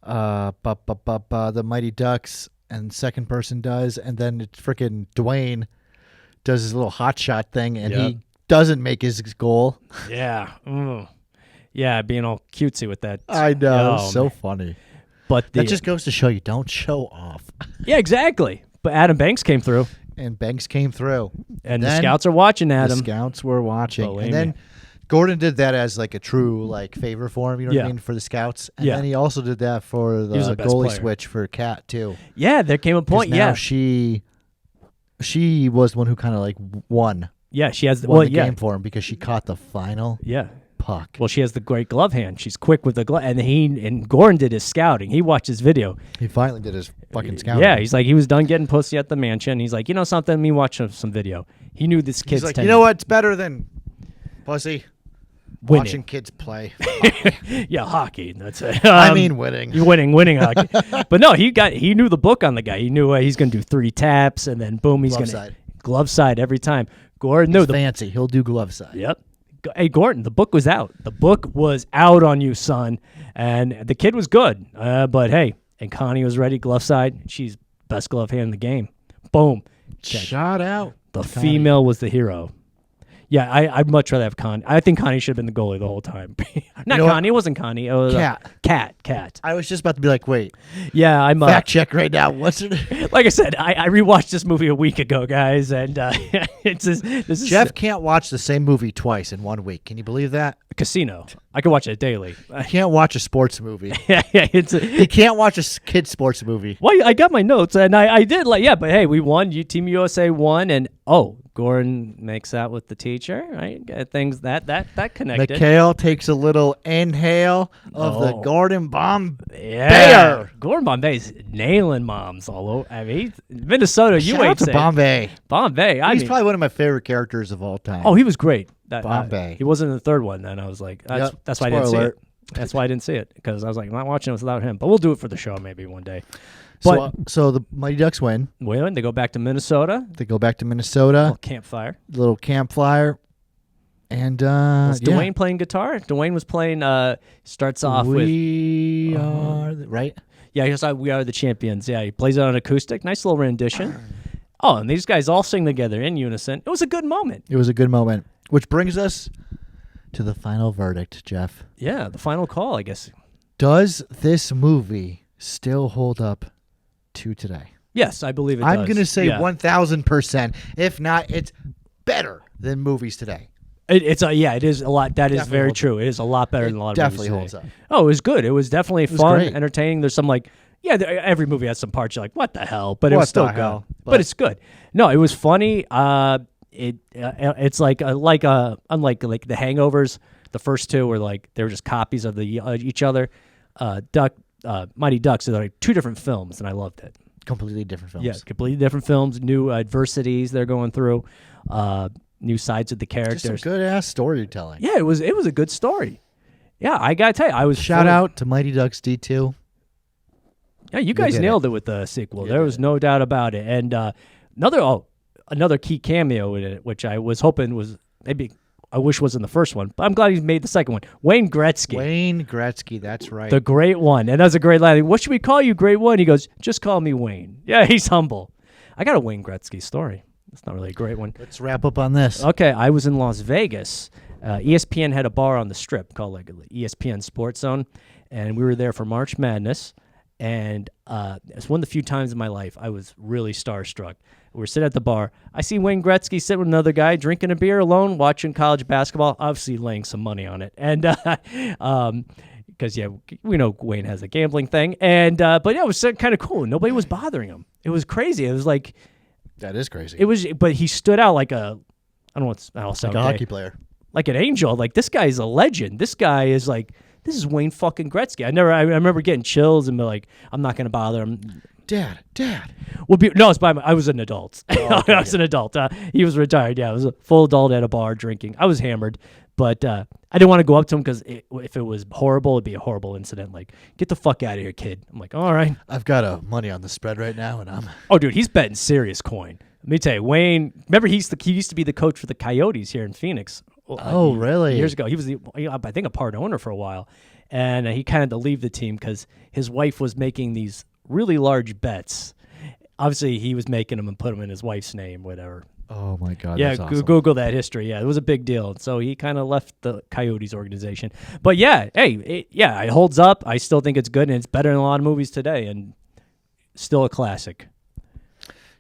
Speaker 2: the Mighty Ducks, and second person does, and then it's freaking Dwayne does his little hot shot thing, and he doesn't make his goal.
Speaker 1: Yeah. Yeah, being all cutesy with that.
Speaker 2: I know. So funny.
Speaker 1: But
Speaker 2: that just goes to show you, don't show off.
Speaker 1: Yeah, exactly. But Adam Banks came through.
Speaker 2: And Banks came through.
Speaker 1: And the scouts are watching Adam.
Speaker 2: The scouts were watching. And then Gordon did that as like a true favor for him, you know what I mean, for the scouts. And then he also did that for the goalie switch for Kat too.
Speaker 1: Yeah, there came a point.
Speaker 2: Now she was the one who kind of won.
Speaker 1: Yeah, she has.
Speaker 2: Won the game for him because she caught the final puck.
Speaker 1: Well, she has the great glove hand. She's quick with the glove, and Gordon did his scouting. He watched his video.
Speaker 2: He finally did his fucking scouting.
Speaker 1: Yeah, he's like he was done getting pussy at the mansion. He's like, you know something? Let me watch some video. He knew this kid's.
Speaker 2: He's like, you know what's better than pussy?
Speaker 1: Winning.
Speaker 2: Watching kids play.
Speaker 1: Yeah, hockey. That's it.
Speaker 2: I mean, winning.
Speaker 1: You're winning hockey. But no, he knew the book on the guy. He knew he's going to do 3 taps, and then boom, he's going to glove side every time. Gordon,
Speaker 2: he's fancy. He'll do glove side.
Speaker 1: Yep. Hey, Gordon, the book was out. The book was out on you, son. And the kid was good. But hey, and Connie was ready, glove side. She's best glove hand in the game. Boom.
Speaker 2: Shout out.
Speaker 1: The female was the hero. Yeah, I'd much rather have Connie. I think Connie should have been the goalie the whole time. Not Connie. It wasn't Connie. It was Cat.
Speaker 2: I was just about to be like, wait.
Speaker 1: Yeah, I'm
Speaker 2: fact check right now. What's it?
Speaker 1: Like I said, I rewatched this movie a week ago, guys, and this is
Speaker 2: Geof can't watch the same movie twice in 1 week. Can you believe that?
Speaker 1: Casino. I can watch it daily.
Speaker 2: I can't watch a sports movie.
Speaker 1: Yeah,
Speaker 2: he can't watch a kid sports movie.
Speaker 1: Well, I got my notes, and I did but hey, we won. Team USA won, and Gordon makes out with the teacher, right? Things that connected.
Speaker 2: Mikhail takes a little inhale of the Gordon Bombay.
Speaker 1: Yeah, Gordon Bombay's nailing moms all over. I mean, Minnesota.
Speaker 2: Shout out to Bombay. He's probably one of my favorite characters of all time.
Speaker 1: Oh, he was great.
Speaker 2: Bombay.
Speaker 1: He wasn't in the third one. Then I was like, that's why I didn't see it. That's why I didn't see it, because I was like, I'm not watching it without him. But we'll do it for the show maybe one day. But
Speaker 2: so the Mighty Ducks win.
Speaker 1: They go back to Minnesota.
Speaker 2: Little campfire. And
Speaker 1: was Dwayne playing guitar? Dwayne was playing. Starts off with
Speaker 2: "We Are," right?
Speaker 1: Yeah, he's like, "We Are the Champions." Yeah, he plays it on acoustic. Nice little rendition. And these guys all sing together in unison. It was a good moment.
Speaker 2: Which brings us to the final verdict, Geof.
Speaker 1: Yeah, the final call, I guess.
Speaker 2: Does this movie still hold up to today?
Speaker 1: Yes, I believe it does.
Speaker 2: I'm going to say 1,000%. If not, it's better than movies today.
Speaker 1: It is a lot. That is very true. It is a lot better than a lot of movies today.
Speaker 2: Definitely holds up.
Speaker 1: Oh, it was good. It was definitely fun,
Speaker 2: great.
Speaker 1: Entertaining. There's some every movie has some parts you're like, what the hell? But it was still good. But it's good. No, it was funny. It's unlike the Hangovers. The first two were like they were just copies of each other. Mighty Ducks are like 2 different films, and I loved it.
Speaker 2: Completely different films.
Speaker 1: Yeah, completely different films. New adversities they're going through. New sides of the characters.
Speaker 2: Just some good ass storytelling.
Speaker 1: Yeah, it was a good story. Yeah, I gotta tell you, I was
Speaker 2: shout out to Mighty Ducks D2.
Speaker 1: Yeah, you guys nailed it with the sequel. There was no doubt about it. And another key cameo in it, which I was hoping was I wish was in the first one, but I'm glad he made the second one. Wayne Gretzky,
Speaker 2: that's right.
Speaker 1: The Great One. And that's a great line. What should we call you, Great One? He goes, just call me Wayne. Yeah, he's humble. I got a Wayne Gretzky story. It's not really a great one.
Speaker 2: Let's wrap up on this.
Speaker 1: Okay, I was in Las Vegas. ESPN had a bar on the Strip called ESPN Sports Zone, and we were there for March Madness. And it's one of the few times in my life I was really starstruck. We're sitting at the bar. I see Wayne Gretzky sitting with another guy, drinking a beer alone, watching college basketball, obviously laying some money on it. And because, we know Wayne has a gambling thing. And but it was kind of cool. Nobody was bothering him. It was crazy. It was like...
Speaker 2: That is crazy.
Speaker 1: It was, but he stood out like a
Speaker 2: hockey player.
Speaker 1: Like an angel. Like, this guy is a legend. This guy is like... This is Wayne fucking Gretzky. I remember getting chills and be like, I'm not going to bother him.
Speaker 2: Dad.
Speaker 1: I was an adult. I was an adult. He was retired. Yeah, I was a full adult at a bar drinking. I was hammered, but I didn't want to go up to him because if it was horrible, it'd be a horrible incident. Like, get the fuck out of here, kid. I'm like, all right.
Speaker 2: I've got money on the spread right now, and I'm...
Speaker 1: Oh, dude, he's betting serious coin. Let me tell you, Wayne, remember he used to be the coach for the Coyotes here in Phoenix.
Speaker 2: Oh, really?
Speaker 1: Years ago. He was, I think, a part owner for a while. And he kind of had to leave the team because his wife was making these really large bets. Obviously, he was making them and put them in his wife's name, whatever.
Speaker 2: Oh, my God.
Speaker 1: Yeah,
Speaker 2: that's awesome.
Speaker 1: Google that history. Yeah, it was a big deal. So he kind of left the Coyotes organization. But yeah, it holds up. I still think it's good, and it's better than a lot of movies today, and still a classic.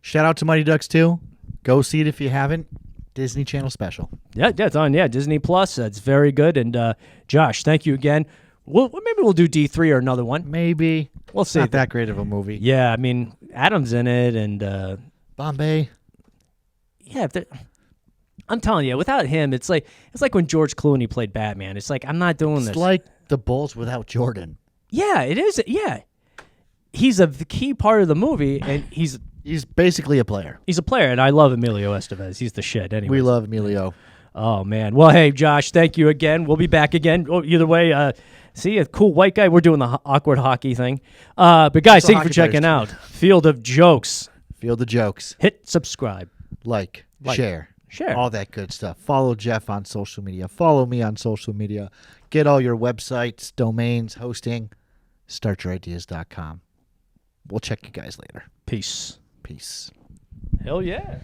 Speaker 2: Shout out to Mighty Ducks 2. Go see it if you haven't. Disney Channel special.
Speaker 1: Yeah, it's on. Yeah, Disney Plus. That's very good. And Josh, thank you again. Maybe we'll do D3 or another one.
Speaker 2: Maybe.
Speaker 1: We'll see.
Speaker 2: Not that great of a movie.
Speaker 1: Yeah, I mean, Adam's in it, and
Speaker 2: Bombay.
Speaker 1: Yeah, I'm telling you, without him, it's like when George Clooney played Batman. It's like I'm not doing this.
Speaker 2: It's like the Bulls without Jordan.
Speaker 1: Yeah, it is. Yeah, he's the key part of the movie, and he's
Speaker 2: basically a player.
Speaker 1: He's a player, and I love Emilio Estevez. He's the shit. Anyway,
Speaker 2: we love Emilio.
Speaker 1: Oh man. Well, hey Josh, thank you again. We'll be back again. Either way, see a cool white guy. We're doing the awkward hockey thing. But guys, thank you for checking out Field of Jokes.
Speaker 2: Field of Jokes.
Speaker 1: Hit subscribe,
Speaker 2: like, share, all that good stuff. Follow Geof on social media. Follow me on social media. Get all your websites, domains, hosting. StartYourIdeas.com. We'll check you guys later.
Speaker 1: Peace.
Speaker 2: Hell yeah.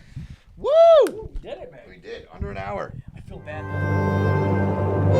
Speaker 1: Woo! We did it, man.
Speaker 2: We did. Under an hour.
Speaker 1: I feel bad now.